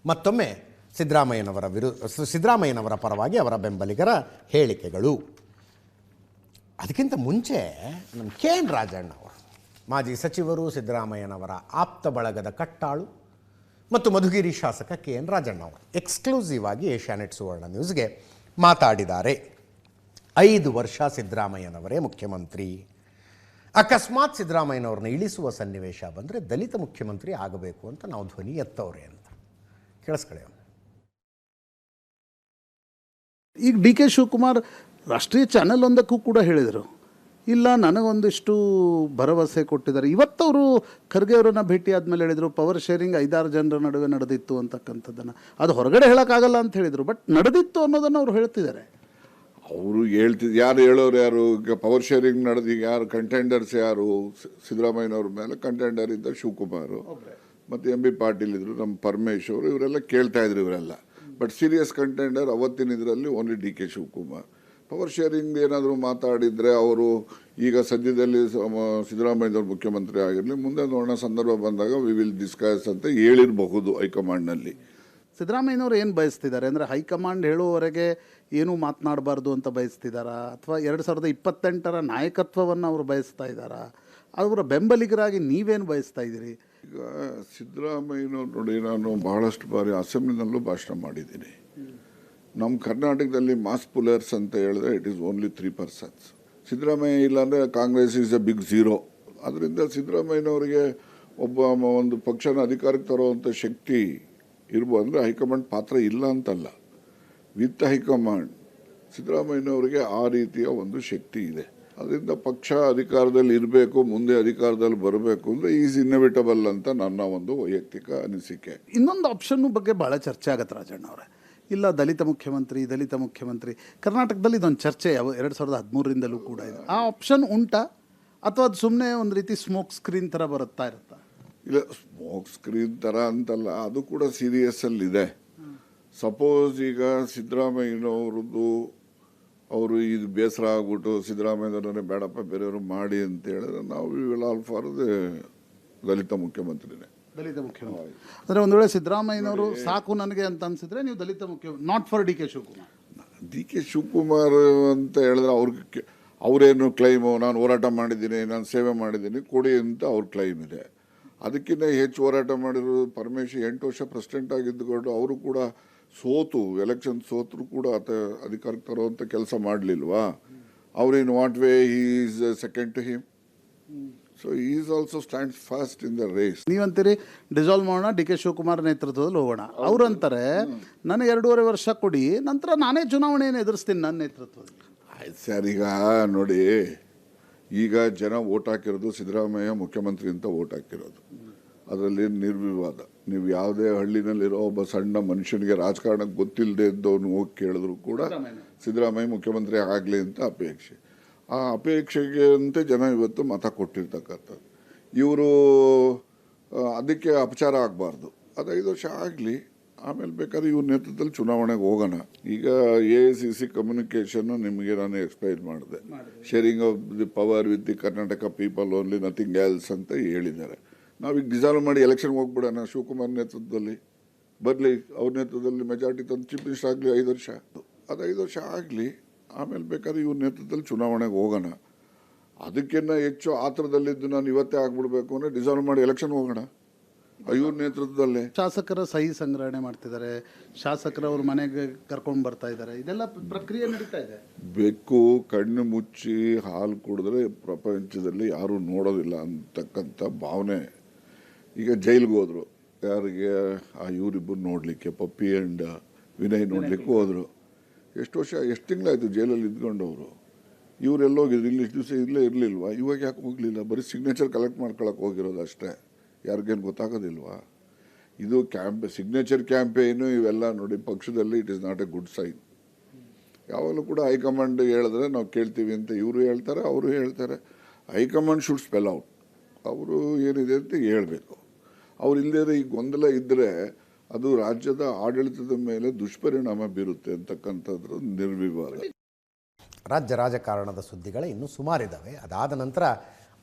S1: ಮತ್ತೊಮ್ಮೆ ಸಿದ್ದರಾಮಯ್ಯನವರ ಪರವಾಗಿ ಅವರ ಬೆಂಬಲಿಗರ ಹೇಳಿಕೆಗಳು. ಅದಕ್ಕಿಂತ ಮುಂಚೆ ನಮ್ಮ KN ರಾಜಣ್ಣ ಅವರು, ಮಾಜಿ ಸಚಿವರು, ಸಿದ್ದರಾಮಯ್ಯನವರ ಆಪ್ತ ಬಳಗದ ಕಟ್ಟಾಳು ಮತ್ತು ಮಧುಗಿರಿ ಶಾಸಕ KN ರಾಜಣ್ಣ ಅವರು ಎಕ್ಸ್ಕ್ಲೂಸಿವ್ ಆಗಿ ಏಷ್ಯಾನೆಟ್ ಸುವರ್ಣ ನ್ಯೂಸ್ಗೆ ಮಾತಾಡಿದ್ದಾರೆ. 5 ವರ್ಷ ಸಿದ್ದರಾಮಯ್ಯನವರೇ ಮುಖ್ಯಮಂತ್ರಿ, ಅಕಸ್ಮಾತ್ ಸಿದ್ದರಾಮಯ್ಯನವ್ರನ್ನ ಇಳಿಸುವ ಸನ್ನಿವೇಶ ಬಂದರೆ ದಲಿತ ಮುಖ್ಯಮಂತ್ರಿ ಆಗಬೇಕು ಅಂತ ನಾವು ಧ್ವನಿ ಎತ್ತವ್ರೆ ಅಂತ. ಕೇಳಿಸ್ಕೊಳ್ಳಿ.
S4: ಈಗ DK ಶಿವಕುಮಾರ್ ರಾಷ್ಟ್ರೀಯ ಚಾನೆಲ್ ಒಂದಕ್ಕೂ ಕೂಡ ಹೇಳಿದರು, ಇಲ್ಲ ನನಗೊಂದಿಷ್ಟು ಭರವಸೆ ಕೊಟ್ಟಿದ್ದಾರೆ. ಇವತ್ತವರು ಖರ್ಗೆ ಅವರನ್ನು ಭೇಟಿ ಆದಮೇಲೆ ಹೇಳಿದರು, ಪವರ್ ಶೇರಿಂಗ್ 5-6 ಜನರ ನಡುವೆ ನಡೆದಿತ್ತು ಅಂತಕ್ಕಂಥದ್ದನ್ನು. ಅದು ಹೊರಗಡೆ ಹೇಳೋಕ್ಕಾಗಲ್ಲ ಅಂತ ಹೇಳಿದರು, ಬಟ್ ನಡೆದಿತ್ತು ಅನ್ನೋದನ್ನು ಅವರು ಹೇಳ್ತಿದ್ದಾರೆ.
S2: ಅವರು ಯಾರು ಹೇಳೋರು ಯಾರು? ಈಗ ಪವರ್ ಶೇರಿಂಗ್ ನಡೆದೀಗ ಯಾರು ಕಂಟೆಂಡರ್ಸ್ ಯಾರು? ಸಿದ್ದರಾಮಯ್ಯನವ್ರ ಮೇಲೆ ಕಂಟೆಂಡರ್ ಇದ್ದ ಶಿವಕುಮಾರ್ ಮತ್ತು MB ಪಾಟೀಲ್ ಇದ್ರು, ನಮ್ಮ ಪರಮೇಶ್ವರ್, ಇವರೆಲ್ಲ ಕೇಳ್ತಾ ಇದ್ರು ಇವರೆಲ್ಲ. ಬಟ್ ಸೀರಿಯಸ್ ಕಂಟೆಂಡರ್ ಅವತ್ತಿನ ಇದರಲ್ಲಿ only DK Shivakumar. Power sharing ಏನಾದರೂ ಮಾತಾಡಿದರೆ ಅವರು ಈಗ ಸದ್ಯದಲ್ಲಿ ಸಿದ್ದರಾಮಯ್ಯನವ್ರು ಮುಖ್ಯಮಂತ್ರಿ ಆಗಿರಲಿ, ಮುಂದೆ ನೋಡೋಣ, ಸಂದರ್ಭ ಬಂದಾಗ ವಿ ವಿಲ್ ಡಿಸ್ಕಸ್ ಅಂತ ಹೇಳಿರಬಹುದು ಹೈಕಮಾಂಡ್ನಲ್ಲಿ.
S4: ಸಿದ್ದರಾಮಯ್ಯನವರು ಏನು ಬಯಸ್ತಿದ್ದಾರೆ ಅಂದರೆ, ಹೈಕಮಾಂಡ್ ಹೇಳುವವರೆಗೆ ಏನೂ ಮಾತನಾಡಬಾರ್ದು ಅಂತ ಬಯಸ್ತಿದ್ದಾರಾ, ಅಥವಾ 2028ರ ನಾಯಕತ್ವವನ್ನು ಅವರು ಬಯಸ್ತಾ ಇದ್ದಾರಾ? ಅವರ ಬೆಂಬಲಿಗರಾಗಿ ನೀವೇನು ಬಯಸ್ತಾ ಇದ್ದೀರಿ?
S2: ಈಗ ಸಿದ್ದರಾಮಯ್ಯನವ್ರು ನೋಡಿ, ನಾನು ಬಹಳಷ್ಟು ಬಾರಿ ಅಸೆಂಬ್ಲಿನಲ್ಲೂ ಭಾಷಣ ಮಾಡಿದ್ದೀನಿ. ನಮ್ಮ ಕರ್ನಾಟಕದಲ್ಲಿ ಮಾಸ್ ಪುಲರ್ಸ್ ಅಂತ ಹೇಳಿದ್ರೆ it is only 3 persons. Siddaramaiah ಇಲ್ಲಾಂದರೆ Congress is a big zero. ಅದರಿಂದ ಸಿದ್ದರಾಮಯ್ಯನವರಿಗೆ ಒಂದು ಪಕ್ಷನ ಅಧಿಕಾರಕ್ಕೆ ತರುವಂಥ ಶಕ್ತಿ ಇರ್ಬೋದು. ಅಂದರೆ ಹೈಕಮಾಂಡ್ ಪಾತ್ರ ಇಲ್ಲ ಅಂತಲ್ಲ, ವಿತ್ ಹೈಕಮಾಂಡ್ ಸಿದ್ದರಾಮಯ್ಯನವರಿಗೆ ಆ ರೀತಿಯ ಒಂದು ಶಕ್ತಿ ಇದೆ.
S6: ಅದರಿಂದ ಪಕ್ಷ ಅಧಿಕಾರದಲ್ಲಿ ಇರಬೇಕು, ಮುಂದೆ ಅಧಿಕಾರದಲ್ಲಿ ಬರಬೇಕು ಅಂದರೆ ಈಸ್ ಇನ್ನೋವೇಟಬಲ್ ಅಂತ ನನ್ನ ಒಂದು ವೈಯಕ್ತಿಕ ಅನಿಸಿಕೆ.
S4: ಇನ್ನೊಂದು ಆಪ್ಷನ್ ಬಗ್ಗೆ ಭಾಳ ಚರ್ಚೆ ಆಗತ್ತೆ ರಾಜಣ್ಣ ಅವರೇ. ಇಲ್ಲ ದಲಿತ ಮುಖ್ಯಮಂತ್ರಿ ಕರ್ನಾಟಕದಲ್ಲಿ ಇದೊಂದು ಚರ್ಚೆ 2013ರಿಂದಲೂ ಕೂಡ ಇದೆ. ಆ ಆಪ್ಷನ್ ಉಂಟಾ ಅಥವಾ ಅದು ಸುಮ್ಮನೆ ಒಂದು ರೀತಿ ಸ್ಮೋಕ್ ಸ್ಕ್ರೀನ್ ಥರ ಬರುತ್ತಾ ಇರುತ್ತಾ?
S6: ಇಲ್ಲ, ಸ್ಮೋಕ್ ಸ್ಕ್ರೀನ್ ಥರ ಅಂತಲ್ಲ, ಅದು ಕೂಡ ಸೀರಿಯಸ್ಸಲ್ಲಿದೆ. ಸಪೋಸ್ ಈಗ ಸಿದ್ದರಾಮಯ್ಯನವ್ರದ್ದು ಅವರು ಇದು ಬೇಸರ ಆಗ್ಬಿಟ್ಟು ಸಿದ್ದರಾಮಯ್ಯನವರನ್ನೇ ಬೇಡಪ್ಪ ಬೇರೆಯವರು ಮಾಡಿ ಅಂತ ಹೇಳಿದ್ರೆ ನಾವು ವಿಲ್ ಆಲ್ ಫಾರ್ ದಲಿತ ಮುಖ್ಯಮಂತ್ರಿನೇ.
S4: ದಲಿತ ಮುಖ್ಯಮಂತ್ರಿ ಅಂದರೆ ಒಂದು ವೇಳೆ ಸಿದ್ದರಾಮಯ್ಯನವರು ಸಾಕು ನನಗೆ ಅಂತ ಅನ್ಸಿದ್ರೆ ನೀವು ದಲಿತ not for D K Shivakumar.
S6: D K Shivakumar ಅಂತ ಹೇಳಿದ್ರೆ ಅವರೇನು ಕ್ಲೈಮು, ನಾನು ಹೋರಾಟ ಮಾಡಿದ್ದೀನಿ, ನಾನು ಸೇವೆ ಮಾಡಿದ್ದೀನಿ ಕೊಡಿ ಅಂತ ಅವ್ರ ಕ್ಲೈಮ್ ಇದೆ. ಅದಕ್ಕಿಂತ ಹೆಚ್ಚು ಹೋರಾಟ ಮಾಡಿರೋದು ಪರಮೇಶ್ವರ್ 8 ವರ್ಷ ಪ್ರೆಸಿಡೆಂಟ್ ಆಗಿದ್ದುಕೊಂಡು ಅವರು ಕೂಡ ಎಲೆಕ್ಷನ್ ಸೋತರು ಕೂಡ ಅಧಿಕಾರಕ್ಕೆ ತರುವಂಥ ಕೆಲಸ ಮಾಡಲಿಲ್ವಾ? ಅವ್ರು in what way he is second to him. So he is also stands fast in the race.
S4: ನೀವಂತೀರಿ ಡಿಸಾಲ್ವ್ ಮಾಡೋಣ, ಡಿ ಕೆ ಶಿವಕುಮಾರ್ ನೇತೃತ್ವದಲ್ಲಿ ಹೋಗೋಣ. ಅವ್ರು ಅಂತಾರೆ ನನಗೆ 2.5 ವರ್ಷ ಕೊಡಿ, ನಂತರ ನಾನೇ ಚುನಾವಣೆಯನ್ನು ಎದುರಿಸ್ತೀನಿ ನನ್ನ ನೇತೃತ್ವದಲ್ಲಿ.
S6: ಆಯ್ತು ಸರ್, ಈಗ ನೋಡಿ, ಈಗ ಜನ ಓಟ್ ಹಾಕಿರೋದು ಸಿದ್ದರಾಮಯ್ಯ ಮುಖ್ಯಮಂತ್ರಿ ಅಂತ ಓಟ್ ಹಾಕಿರೋದು, ಅದರಲ್ಲಿ ನಿರ್ವಿವಾದ. ನೀವು ಯಾವುದೇ ಹಳ್ಳಿನಲ್ಲಿರೋ ಒಬ್ಬ ಸಣ್ಣ ಮನುಷ್ಯನಿಗೆ ರಾಜಕಾರಣಕ್ಕೆ ಗೊತ್ತಿಲ್ಲದೆ ಇದ್ದವನು ಹೋಗಿ ಕೇಳಿದ್ರು ಕೂಡ ಸಿದ್ದರಾಮಯ್ಯ ಮುಖ್ಯಮಂತ್ರಿ ಆಗಲಿ ಅಂತ ಅಪೇಕ್ಷೆ. ಆ ಅಪೇಕ್ಷೆಗೆ ಅಂತ ಜನ ಇವತ್ತು ಮತ ಕೊಟ್ಟಿರ್ತಕ್ಕಂಥದ್ದು. ಇವರು ಅದಕ್ಕೆ ಅಪಚಾರ ಆಗಬಾರ್ದು. ಅದು 5 ವರ್ಷ ಆಗಲಿ, ಆಮೇಲೆ ಬೇಕಾದ್ರೆ ಇವ್ರ ನೇತೃತ್ವದಲ್ಲಿ ಚುನಾವಣೆಗೆ ಹೋಗೋಣ. ಈಗ AICC ಕಮ್ಯುನಿಕೇಷನ್ ನಿಮಗೆ ನಾನು ಎಕ್ಸ್ಪ್ಲೈನ್ ಮಾಡಿದೆ. Sharing of the power with the Karnataka people only, nothing else ಅಂತ ಹೇಳಿದ್ದಾರೆ. ನಾವೀಗ ಡಿಸಾಲ್ವ್ ಮಾಡಿ ಎಲೆಕ್ಷನ್ಗೆ ಹೋಗ್ಬಿಡೋಣ. ಶಿವಕುಮಾರ್ ನೇತೃತ್ವದಲ್ಲಿ ಬರಲಿ, ಅವ್ರ ನೇತೃತ್ವದಲ್ಲಿ ಮೆಜಾರಿಟಿ ತಂದು ಚೀಫ್ ಮಿನಿಸ್ಟರ್ ಆಗಲಿ 5 ವರ್ಷ. ಅದು 5 ವರ್ಷ ಆಗಲಿ, ಆಮೇಲೆ ಬೇಕಾದ್ರೆ ಇವ್ರ ನೇತೃತ್ವದಲ್ಲಿ ಚುನಾವಣೆಗೆ ಹೋಗೋಣ. ಅದಕ್ಕಿಂತ ಹೆಚ್ಚು ಆತರದಲ್ಲಿದ್ದು ನಾನು ಇವತ್ತೇ ಆಗ್ಬಿಡ್ಬೇಕು ಅಂದರೆ ಡಿಸಾಲ್ವ್ ಮಾಡಿ ಎಲೆಕ್ಷನ್ ಹೋಗೋಣ ಇವ್ರ ನೇತೃತ್ವದಲ್ಲೇ.
S4: ಶಾಸಕರ ಸಹಿ ಸಂಗ್ರಹಣೆ ಮಾಡ್ತಿದ್ದಾರೆ, ಶಾಸಕರವ್ರ ಮನೆಗೆ ಕರ್ಕೊಂಡು ಬರ್ತಾ ಇದ್ದಾರೆ, ಇದೆಲ್ಲ ಪ್ರಕ್ರಿಯೆ ನಡೀತಾ ಇದೆ.
S6: ಬೆಕ್ಕು ಕಣ್ಣು ಮುಚ್ಚಿ ಹಾಲು ಕುಡಿದ್ರೆ ಪ್ರಪಂಚದಲ್ಲಿ ಯಾರೂ ನೋಡೋದಿಲ್ಲ ಅಂತಕ್ಕಂಥ ಭಾವನೆ. ಈಗ ಜೈಲಿಗೆ ಹೋದ್ರು, ಯಾರಿಗೆ ಇವರಿಬ್ಬರು ನೋಡಲಿಕ್ಕೆ, ಪಪ್ಪಿ ಆ್ಯಂಡ್ ವಿನಯ್ ನೋಡಲಿಕ್ಕೆ ಹೋದರು. ಎಷ್ಟು ತಿಂಗಳಾಯಿತು ಜೈಲಲ್ಲಿ ಇದ್ಕೊಂಡವರು. ಇವರೆಲ್ಲೋಗಿದ್ರು, ಇಲ್ಲಿ ಇಷ್ಟು ದಿವಸ ಇಲ್ಲೇ ಇರಲಿಲ್ವಾ? ಇವಾಗ ಯಾಕೆ ಹೋಗಲಿಲ್ಲ? ಬರೀ ಸಿಗ್ನೇಚರ್ ಕಲೆಕ್ಟ್ ಮಾಡ್ಕೊಳಕ್ಕೆ ಹೋಗಿರೋದು ಅಷ್ಟೇ. ಯಾರಿಗೇನು ಗೊತ್ತಾಗೋದಿಲ್ವಾ? ಇದು ಸಿಗ್ನೇಚರ್ ಕ್ಯಾಂಪೇನು ಇವೆಲ್ಲ ನೋಡಿ, ಪಕ್ಷದಲ್ಲಿ it is not a good sign. ಯಾವಾಗಲೂ ಕೂಡ ಹೈಕಮಾಂಡ್ ಹೇಳಿದ್ರೆ ನಾವು ಕೇಳ್ತೀವಿ ಅಂತ ಇವರು ಹೇಳ್ತಾರೆ, ಅವರು ಹೇಳ್ತಾರೆ. ಹೈಕಮಾಂಡ್ ಶುಡ್ ಸ್ಪೆಲ್ ಔಟ್, ಅವರು ಏನಿದೆ ಅಂತ ಹೇಳಬೇಕು. ಅವ್ರು ಇಲ್ಲದೇ ಈ ಗೊಂದಲ ಇದ್ದರೆ ಅದು ರಾಜ್ಯದ ಆಡಳಿತದ ಮೇಲೆ ದುಷ್ಪರಿಣಾಮ ಬೀರುತ್ತೆ ಅಂತಕ್ಕಂಥದ್ದು ನಿರ್ವಿವಾದ.
S1: ರಾಜ್ಯ ರಾಜಕಾರಣದ ಸುದ್ದಿಗಳೇ ಇನ್ನೂ ಸುಮಾರಿದ್ದಾವೆ. ಅದಾದ ನಂತರ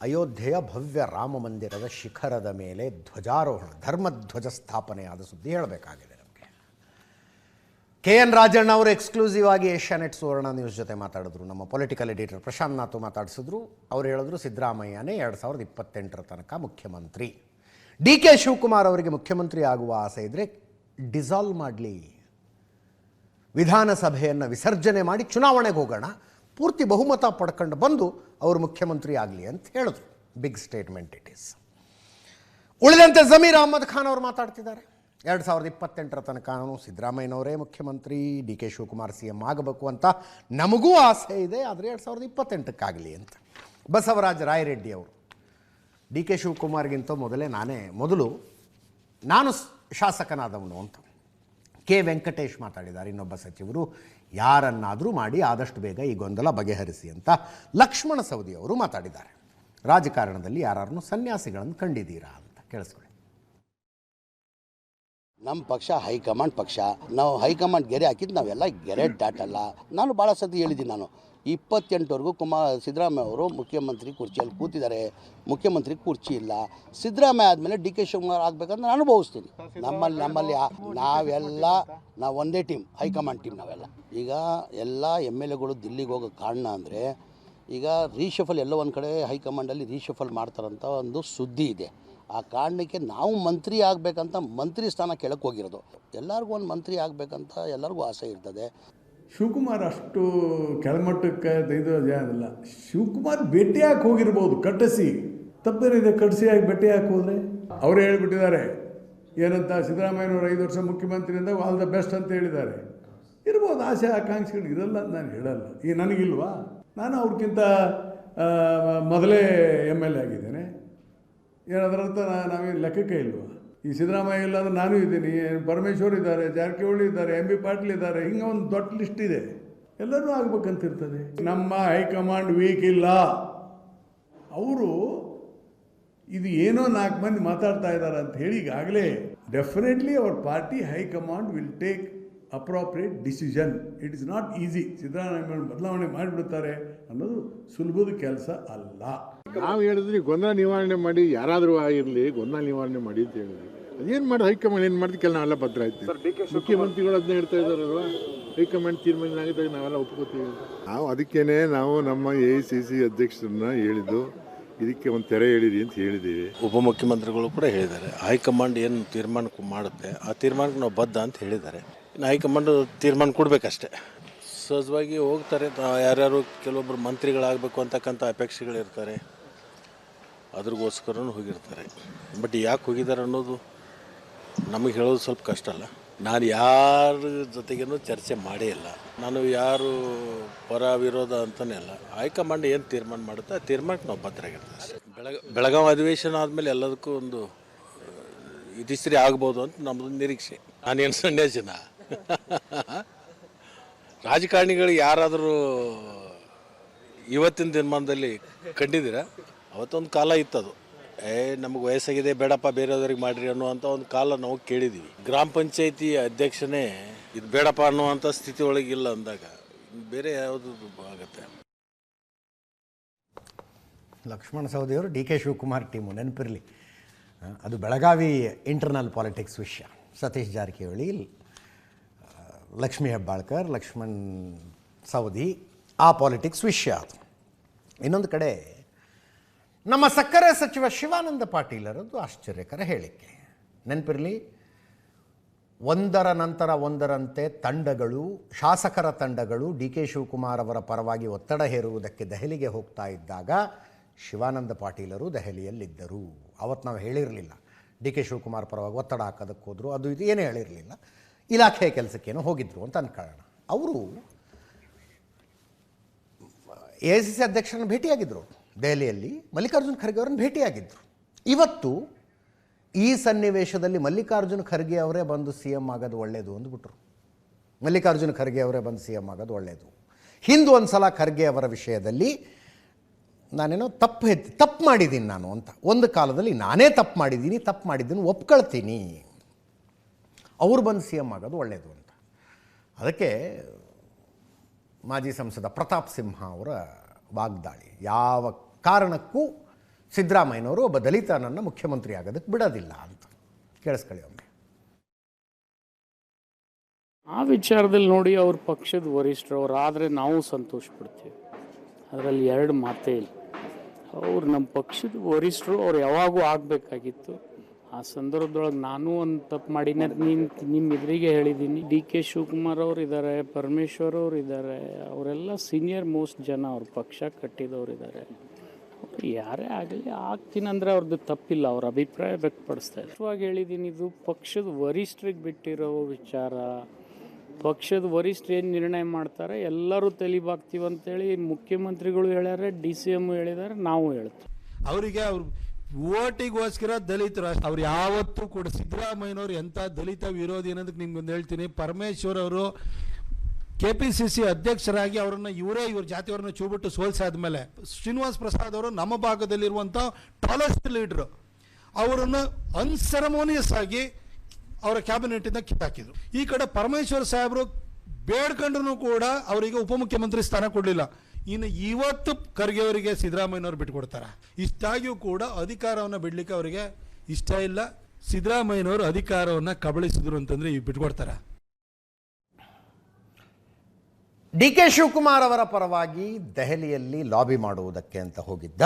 S1: ಅಯೋಧ್ಯೆಯ ಭವ್ಯ ರಾಮ ಮಂದಿರದ ಶಿಖರದ ಮೇಲೆ ಧ್ವಜಾರೋಹಣ, ಧರ್ಮಧ್ವಜ ಸ್ಥಾಪನೆಯಾದ ಸುದ್ದಿ ಹೇಳಬೇಕಾಗಿದೆ ನಮಗೆ. KN ರಾಜಣ್ಣ ಅವರು ಎಕ್ಸ್ಕ್ಲೂಸಿವ್ ಆಗಿ ಏಷ್ಯಾನೆಟ್ ಸುವರ್ಣ ನ್ಯೂಸ್ ಜೊತೆ ಮಾತಾಡಿದ್ರು. ನಮ್ಮ ಪೊಲಿಟಿಕಲ್ ಎಡಿಟರ್ ಪ್ರಶಾಂತ್ ನಾಥ್ ಮಾತಾಡಿಸಿದ್ರು. ಅವ್ರು ಹೇಳಿದ್ರು ಸಿದ್ದರಾಮಯ್ಯನೇ 2028ರ ತನಕ ಮುಖ್ಯಮಂತ್ರಿ. DK ಶಿವಕುಮಾರ್ ಅವರಿಗೆ ಮುಖ್ಯಮಂತ್ರಿ ಆಗುವ ಆಸೆ ಇದ್ದರೆ ಡಿಸಾಲ್ವ್ ಮಾಡಲಿ, ವಿಧಾನಸಭೆಯನ್ನು ವಿಸರ್ಜನೆ ಮಾಡಿ ಚುನಾವಣೆಗೆ ಹೋಗೋಣ, ಪೂರ್ತಿ ಬಹುಮತ ಪಡ್ಕೊಂಡು ಬಂದು ಅವರು ಮುಖ್ಯಮಂತ್ರಿ ಆಗಲಿ ಅಂತ ಹೇಳಿದ್ರು. Big statement it is. ಉಳಿದಂತೆ ಜಮೀರ್ ಅಹಮದ್ ಖಾನ್ ಅವರು ಮಾತಾಡ್ತಿದ್ದಾರೆ. 2028ರ ತನಕ ಸಿದ್ದರಾಮಯ್ಯನವರೇ ಮುಖ್ಯಮಂತ್ರಿ, DK ಶಿವಕುಮಾರ್ CM ಆಗಬೇಕು ಅಂತ ನಮಗೂ ಆಸೆ ಇದೆ, ಆದರೆ 2028ಕ್ಕಾಗಲಿ ಅಂತ. ಬಸವರಾಜ ರಾಯರೆಡ್ಡಿ ಅವರು DK ಶಿವಕುಮಾರ್ಗಿಂತ ಮೊದಲು ನಾನು ಶಾಸಕನಾದವನು ಅಂತ K ವೆಂಕಟೇಶ್ ಮಾತಾಡಿದ್ದಾರೆ. ಇನ್ನೊಬ್ಬ ಸಚಿವರು ಯಾರನ್ನಾದರೂ ಮಾಡಿ ಆದಷ್ಟು ಬೇಗ ಈ ಗೊಂದಲ ಬಗೆಹರಿಸಿ ಅಂತ ಲಕ್ಷ್ಮಣ ಸವದಿ ಅವರು ಮಾತಾಡಿದ್ದಾರೆ. ರಾಜಕಾರಣದಲ್ಲಿ ಯಾರನ್ನು ಸನ್ಯಾಸಿಗಳನ್ನು ಕಂಡಿದ್ದೀರಾ ಅಂತ ಕೇಳಿಸ್ಕೊಳ್ಳಿ.
S7: ನಮ್ಮ ಪಕ್ಷ ಹೈಕಮಾಂಡ್ ಪಕ್ಷ. ನಾವು ಹೈಕಮಾಂಡ್ ಗೆರೆ ಹಾಕಿದ್ದು ನಾವೆಲ್ಲ ಗೆರೆ ದಾಟಲ್ಲ. ನಾನು ಭಾಳ ಸತಿ ಹೇಳಿದ್ದೀನಿ, ನಾನು 28ವರೆಗೂ ಸಿದ್ದರಾಮಯ್ಯ ಅವರು ಮುಖ್ಯಮಂತ್ರಿ ಕುರ್ಚಿಯಲ್ಲಿ ಕೂತಿದ್ದಾರೆ, ಮುಖ್ಯಮಂತ್ರಿ ಕುರ್ಚಿ ಇಲ್ಲ. ಸಿದ್ದರಾಮಯ್ಯ ಆದಮೇಲೆ DK ಶಿವಕುಮಾರ್ ಆಗಬೇಕಂತ ನಾನು ಭಾವಿಸ್ತೀನಿ. ನಮ್ಮಲ್ಲಿ ನಾವು ಒಂದೇ ಟೀಮ್, ಹೈಕಮಾಂಡ್ ಟೀಮ್ ನಾವೆಲ್ಲ. ಈಗ ಎಲ್ಲ MLAಗಳು ದಿಲ್ಲಿಗೆ ಹೋಗೋ ಕಾರಣ ಅಂದರೆ ಈಗ ರೀಶಫಲ್ ಎಲ್ಲೋ ಒಂದು ಕಡೆ ಹೈಕಮಾಂಡಲ್ಲಿ ರೀಶಫಲ್ ಮಾಡ್ತಾರಂತ ಒಂದು ಸುದ್ದಿ ಇದೆ. ಆ ಕಾರಣಕ್ಕೆ ನಾವು ಮಂತ್ರಿ ಆಗಬೇಕಂತ ಮಂತ್ರಿ ಸ್ಥಾನ ಕೆಳಕ್ಕೆ ಹೋಗಿರೋದು. ಎಲ್ಲರಿಗೂ ಒಂದು ಮಂತ್ರಿ ಆಗಬೇಕಂತ ಎಲ್ಲರಿಗೂ ಆಸೆ ಇರ್ತದೆ.
S8: ಶಿವಕುಮಾರ್ ಅಷ್ಟು ಕೆಳಮಟ್ಟಕ್ಕೆ ತೆಗೆದಲ್ಲ. ಶಿವಕುಮಾರ್ ಭೇಟಿಯಾಗಿ ಹೋಗಿರ್ಬೋದು, ಕಟ್ಟಿಸಿ ತಪ್ಪೇನಿದೆ, ಕಟ್ಟಿಸಿಯಾಗಿ ಭೇಟಿಯಾಗಿ ಹೋದರೆ ಅವರೇ ಹೇಳ್ಬಿಟ್ಟಿದ್ದಾರೆ ಏನಂತ, ಸಿದ್ದರಾಮಯ್ಯನವರು 5 ವರ್ಷ ಮುಖ್ಯಮಂತ್ರಿಯಿಂದ ಆಲ್ ದ ಬೆಸ್ಟ್ ಅಂತ ಹೇಳಿದ್ದಾರೆ. ಇರ್ಬೋದು, ಆಸೆ ಆಕಾಂಕ್ಷೆಗಳು ಇರಲ್ಲ ಅಂತ ನಾನು ಹೇಳಲ್ಲ. ಈಗ ನನಗಿಲ್ವಾ? ನಾನು ಅವ್ರಿಗಿಂತ ಮೊದಲೇ MLA ಆಗಿದ್ದೇನೆ, ಏನದರಂತ ನಾವೇನು ಲೆಕ್ಕಕ್ಕೆ ಇಲ್ವಾ? ಈ ಸಿದ್ದರಾಮಯ್ಯ ಇಲ್ಲ ಅಂದ್ರೆ ನಾನು ಇದ್ದೀನಿ, ಪರಮೇಶ್ವರ್ ಇದ್ದಾರೆ, ಜಾರಕಿಹೊಳಿ ಇದ್ದಾರೆ, MB ಪಾಟೀಲ್ ಇದ್ದಾರೆ, ಹಿಂಗೆ ಒಂದು ದೊಡ್ಡ ಲಿಸ್ಟ್ ಇದೆ. ಎಲ್ಲರೂ ಆಗ್ಬೇಕಂತಿರ್ತದೆ. ನಮ್ಮ ಹೈಕಮಾಂಡ್ ವೀಕ್ ಇಲ್ಲ. ಅವರು ಇದು ಏನೋ 4 ಮಂದಿ ಮಾತಾಡ್ತಾ ಇದ್ದಾರೆ ಅಂತ ಹೇಳಿ ಈಗಾಗಲೇ definitely hour party high command will take appropriate decision. It is not easy. Siddaramaiah ಬದಲಾವಣೆ ಮಾಡಿಬಿಡ್ತಾರೆ ಅನ್ನೋದು ಸುಲಭದ ಕೆಲಸ ಅಲ್ಲ.
S9: ನಾವು ಹೇಳಿದ್ರಿ ಗೊಂದಲ ನಿವಾರಣೆ ಮಾಡಿ, ಯಾರಾದರೂ ಆಗಿರಲಿ ಗೊಂದಲ ನಿವಾರಣೆ ಮಾಡಿ ಅಂತ ಹೇಳಿದ್ವಿ. ಅದೇನು ಮಾಡಿ ಹೈಕಮಾಂಡ್ ಏನು ಮಾಡ್ತೀವಿ ಕೆಲ ನಾವೆಲ್ಲ ಭದ್ರ ಆಯ್ತು. ಮುಖ್ಯಮಂತ್ರಿಗಳು ಅದನ್ನ ಹೇಳ್ತಾ ಇದ್ದಾರಲ್ವ, ಹೈಕಮಾಂಡ್ ತೀರ್ಮಾನ ಆಗಿದ್ದಾಗ ನಾವೆಲ್ಲ ಒಪ್ಕೋತೀವಿ. ನಾವು ಅದಕ್ಕೇನೆ ನಾವು ನಮ್ಮ AICC ಅಧ್ಯಕ್ಷರನ್ನ ಹೇಳಿದ್ದು, ಇದಕ್ಕೆ ಒಂದು ತೆರೆ ಹೇಳಿರಿ ಅಂತ ಹೇಳಿದ್ದೀವಿ.
S10: ಉಪಮುಖ್ಯಮಂತ್ರಿಗಳು ಕೂಡ ಹೇಳಿದ್ದಾರೆ, ಹೈಕಮಾಂಡ್ ಏನು ತೀರ್ಮಾನ ಮಾಡುತ್ತೆ ಆ ತೀರ್ಮಾನಕ್ಕೆ ನಾವು ಬದ್ಧ ಅಂತ ಹೇಳಿದ್ದಾರೆ. ಇನ್ನು ಹೈಕಮಾಂಡ್ ತೀರ್ಮಾನ ಕೊಡಬೇಕಷ್ಟೇ. ಸಹಜವಾಗಿ ಹೋಗ್ತಾರೆ, ಯಾರ್ಯಾರು ಕೆಲವೊಬ್ಬರು ಮಂತ್ರಿಗಳಾಗಬೇಕು ಅಂತಕ್ಕಂಥ ಅಪೇಕ್ಷೆಗಳಿರ್ತಾರೆ, ಅದ್ರಿಗೋಸ್ಕರನೂ ಹೋಗಿರ್ತಾರೆ. ಬಟ್ ಯಾಕೆ ಹೋಗಿದ್ದಾರೆ ಅನ್ನೋದು ನಮಗೆ ಹೇಳೋದು ಸ್ವಲ್ಪ ಕಷ್ಟ ಅಲ್ಲ. ನಾನು ಯಾರ ಜೊತೆಗೇನು ಚರ್ಚೆ ಮಾಡೇ ಇಲ್ಲ. ನಾನು ಯಾರು ಪರ ವಿರೋಧ ಅಂತಲೇ ಇಲ್ಲ. ಹೈಕಮಾಂಡ್ ಏನು ತೀರ್ಮಾನ ಮಾಡುತ್ತೆ ಆ ತೀರ್ಮಾನಕ್ಕೆ ನಾವು ಬದ್ಧರಾಗಿರ್ತೀವಿ ಅಷ್ಟೇ. ಬೆಳಗಾವಿ ಅಧಿವೇಶನ ಆದಮೇಲೆ ಎಲ್ಲದಕ್ಕೂ ಒಂದು ಇತಿಶ್ರೀ ಆಗ್ಬೋದು ಅಂತ ನಮ್ಮದು ನಿರೀಕ್ಷೆ. ನಾನೇನು ಸನ್ಯಾಸಿನ? ರಾಜಕಾರಣಿಗಳು ಯಾರಾದರೂ ಇವತ್ತಿನ ದಿನಮಾನದಲ್ಲಿ ಕಂಡಿದ್ದೀರಾ? ಅವತ್ತೊಂದು ಕಾಲ ಇತ್ತದು, ನಮಗೆ ವಯಸ್ಸಾಗಿದೆ ಬೇಡಪ್ಪ ಬೇರೆಯವ್ರಿಗೆ ಮಾಡಿರಿ ಅನ್ನುವಂಥ ಒಂದು ಕಾಲ ನಾವು ಕೇಳಿದ್ದೀವಿ. ಗ್ರಾಮ ಪಂಚಾಯತಿ ಅಧ್ಯಕ್ಷನೇ ಇದು ಬೇಡಪ್ಪ ಅನ್ನುವಂಥ ಸ್ಥಿತಿ ಒಳಗಿಲ್ಲ ಅಂದಾಗ ಬೇರೆ ಯಾವುದು ಆಗುತ್ತೆ.
S1: ಲಕ್ಷ್ಮಣ ಸವದಿಯವರು DK ಶಿವಕುಮಾರ್ ಟೀಮು ನೆನಪಿರಲಿ. ಅದು ಬೆಳಗಾವಿ ಇಂಟರ್ನಲ್ ಪಾಲಿಟಿಕ್ಸ್ ವಿಷಯ. ಸತೀಶ್ ಜಾರಕಿಹೊಳಿ, ಲಕ್ಷ್ಮೀ ಹೆಬ್ಬಾಳ್ಕರ್, ಲಕ್ಷ್ಮಣ್ ಸವದಿ, ಆ ಪಾಲಿಟಿಕ್ಸ್ ವಿಷಯ ಅದು. ಇನ್ನೊಂದು ಕಡೆ ನಮ್ಮ ಸಕ್ಕರೆ ಸಚಿವ ಶಿವಾನಂದ ಪಾಟೀಲರದ್ದು ಆಶ್ಚರ್ಯಕರ ಹೇಳಿಕೆ. ನೆನಪಿರಲಿ, ಒಂದರ ನಂತರ ಒಂದರಂತೆ ತಂಡಗಳು, ಶಾಸಕರ ತಂಡಗಳು DK ಶಿವಕುಮಾರ್ ಅವರ ಪರವಾಗಿ ಒತ್ತಡ ಹೇರುವುದಕ್ಕೆ ದೆಹಲಿಗೆ ಹೋಗ್ತಾ ಇದ್ದಾಗ ಶಿವಾನಂದ ಪಾಟೀಲರು ದೆಹಲಿಯಲ್ಲಿದ್ದರು. ಅವತ್ತು ನಾವು ಹೇಳಿರಲಿಲ್ಲ DK ಶಿವಕುಮಾರ್ ಪರವಾಗಿ ಒತ್ತಡ ಹಾಕೋದಕ್ಕೆ ಹೋದರು, ಅದು ಇದು ಏನೂ ಹೇಳಿರಲಿಲ್ಲ. ಇಲಾಖೆಯ ಕೆಲಸಕ್ಕೇನೋ ಹೋಗಿದ್ರು ಅಂತ ಅನ್ಕೊಳ್ಳೋಣ. ಅವರು AICC ಅಧ್ಯಕ್ಷರನ್ನು ಭೇಟಿಯಾಗಿದ್ದರು ದೆಹಲಿಯಲ್ಲಿ, ಮಲ್ಲಿಕಾರ್ಜುನ್ ಖರ್ಗೆ ಅವರನ್ನು ಭೇಟಿಯಾಗಿದ್ದರು. ಇವತ್ತು ಈ ಸನ್ನಿವೇಶದಲ್ಲಿ ಮಲ್ಲಿಕಾರ್ಜುನ್ ಖರ್ಗೆ ಅವರೇ ಬಂದು CM ಆಗೋದು ಒಳ್ಳೆಯದು ಅಂದ್ಬಿಟ್ರು. ಮಲ್ಲಿಕಾರ್ಜುನ್ ಖರ್ಗೆ ಅವರೇ ಬಂದು CM ಆಗೋದು ಒಳ್ಳೆಯದು. ಹಿಂದೆ ಒಂದು ಸಲ ಖರ್ಗೆ ಅವರ ವಿಷಯದಲ್ಲಿ ನಾನೇನೋ ತಪ್ಪು ಮಾಡಿದ್ದೀನಿ ನಾನು ಅಂತ, ಒಂದು ಕಾಲದಲ್ಲಿ ನಾನೇ ತಪ್ಪು ಮಾಡಿದ್ದೀನಿ ಒಪ್ಕೊಳ್ತೀನಿ, ಅವರು ಬಂದು CM ಆಗೋದು ಒಳ್ಳೆಯದು ಅಂತ. ಅದಕ್ಕೆ ಮಾಜಿ ಸಂಸದ ಪ್ರತಾಪ್ ಸಿಂಹ ಅವರ ವಾಗ್ದಾಳಿ, ಯಾವ ಕಾರಣಕ್ಕೂ ಸಿದ್ದರಾಮಯ್ಯನವರು ಒಬ್ಬ ದಲಿತನನ್ನು ಮುಖ್ಯಮಂತ್ರಿ ಆಗೋದಕ್ಕೆ ಬಿಡೋದಿಲ್ಲ ಅಂತ. ಕೇಳಿಸ್ಕೊಳ್ಳಿ ಒಮ್ಮೆ.
S11: ಆ ವಿಚಾರದಲ್ಲಿ ನೋಡಿ, ಅವ್ರ ಪಕ್ಷದ ವರಿಷ್ಠರು ಅವರಾದರೆ ನಾವು ಸಂತೋಷ ಪಡ್ತೀವಿ, ಅದರಲ್ಲಿ 2 ಮಾತೇ ಇಲ್ಲ. ಅವ್ರು ನಮ್ಮ ಪಕ್ಷದ ವರಿಷ್ಠರು, ಅವ್ರು ಯಾವಾಗೂ ಆಗಬೇಕಾಗಿತ್ತು. ಆ ಸಂದರ್ಭದೊಳಗೆ ನಾನು ಒಂದು ತಪ್ಪು ಮಾಡಿನೇ ನಿಮ್ಮ ಎದುರಿಗೆ ಹೇಳಿದ್ದೀನಿ. DK ಶಿವಕುಮಾರ್ ಅವರು ಇದ್ದಾರೆ, ಪರಮೇಶ್ವರ್ ಅವರು ಇದ್ದಾರೆ, ಅವರೆಲ್ಲ ಸೀನಿಯರ್ ಮೋಸ್ಟ್ ಜನ, ಅವ್ರ ಪಕ್ಷ ಕಟ್ಟಿದವ್ರು ಇದ್ದಾರೆ. ಯಾರೇ ಆಗಲಿ ಆಗ್ತೀನಂದರೆ ಅವ್ರದ್ದು ತಪ್ಪಿಲ್ಲ, ಅವ್ರ ಅಭಿಪ್ರಾಯ ವ್ಯಕ್ತಪಡಿಸ್ತಾ ಇಷ್ಟವಾಗಿ ಹೇಳಿದ್ದೀನಿ. ಇದು ಪಕ್ಷದ ವರಿಷ್ಠರಿಗೆ ಬಿಟ್ಟಿರೋ ವಿಚಾರ. ಪಕ್ಷದ ವರಿಷ್ಠರು ಏನು ನಿರ್ಣಯ ಮಾಡ್ತಾರೆ ಎಲ್ಲರೂ ತಲೆಬಾಗ್ತೀವಿ ಅಂತೇಳಿ ಮುಖ್ಯಮಂತ್ರಿಗಳು ಹೇಳ್ಯಾರೆ, DCM ಹೇಳಿದ್ದಾರೆ, ನಾವು ಹೇಳ್ತೀವಿ.
S12: ಅವರಿಗೆ ಅವ್ರು ಓಟಿಗೋಸ್ಕರ ದಲಿತರು ಅವ್ರು ಯಾವತ್ತೂ ಕೂಡ ಸಿದ್ದರಾಮಯ್ಯನವರು ಎಂಥ ದಲಿತ ವಿರೋಧಿ ಅನ್ನೋದಕ್ಕೆ ನಿಮ್ಗೊಂದು ಹೇಳ್ತೀನಿ. ಪರಮೇಶ್ವರ್ ಅವರು KPCC ಅಧ್ಯಕ್ಷರಾಗಿ ಇವರ ಜಾತಿಯವರನ್ನ ಚೂಬಿಟ್ಟು ಸೋಲಿಸಾದ್ಮೇಲೆ ಶ್ರೀನಿವಾಸ್ ಪ್ರಸಾದ್ ಅವರು ನಮ್ಮ ಭಾಗದಲ್ಲಿರುವಂಥ ಟಾಲೆಸ್ಟ್ ಲೀಡ್ರು, ಅವರನ್ನು ಅನ್ಸೆರಮೋನಿಯಸ್ ಆಗಿ ಅವರ ಕ್ಯಾಬಿನೆಟಿಂದ ಕಿತ್ತಾಕಿದ್ರು. ಈ ಕಡೆ ಪರಮೇಶ್ವರ್ ಸಾಹೇಬರು ಬೇಡ್ಕೊಂಡ್ರು ಕೂಡ ಅವರಿಗೆ ಉಪಮುಖ್ಯಮಂತ್ರಿ ಸ್ಥಾನ ಕೊಡಲಿಲ್ಲ. ಇನ್ನು ಇವತ್ತು ಖರ್ಗೆ ಅವರಿಗೆ ಸಿದ್ದರಾಮಯ್ಯನವರು ಬಿಟ್ಕೊಡ್ತಾರೆ. ಇಷ್ಟಾಗಿಯೂ ಕೂಡ ಅಧಿಕಾರವನ್ನು ಬಿಡಲಿಕ್ಕೆ ಅವರಿಗೆ ಇಷ್ಟ ಇಲ್ಲ. ಸಿದ್ದರಾಮಯ್ಯನವರು ಅಧಿಕಾರವನ್ನು ಕಬಳಿಸಿದ್ರು ಅಂತಂದರೆ ಈಗ ಬಿಟ್ಕೊಡ್ತಾರೆ.
S1: DK ಶಿವಕುಮಾರ್ ಅವರ ಪರವಾಗಿ ದೆಹಲಿಯಲ್ಲಿ ಲಾಬಿ ಮಾಡುವುದಕ್ಕೆ ಅಂತ ಹೋಗಿದ್ದ,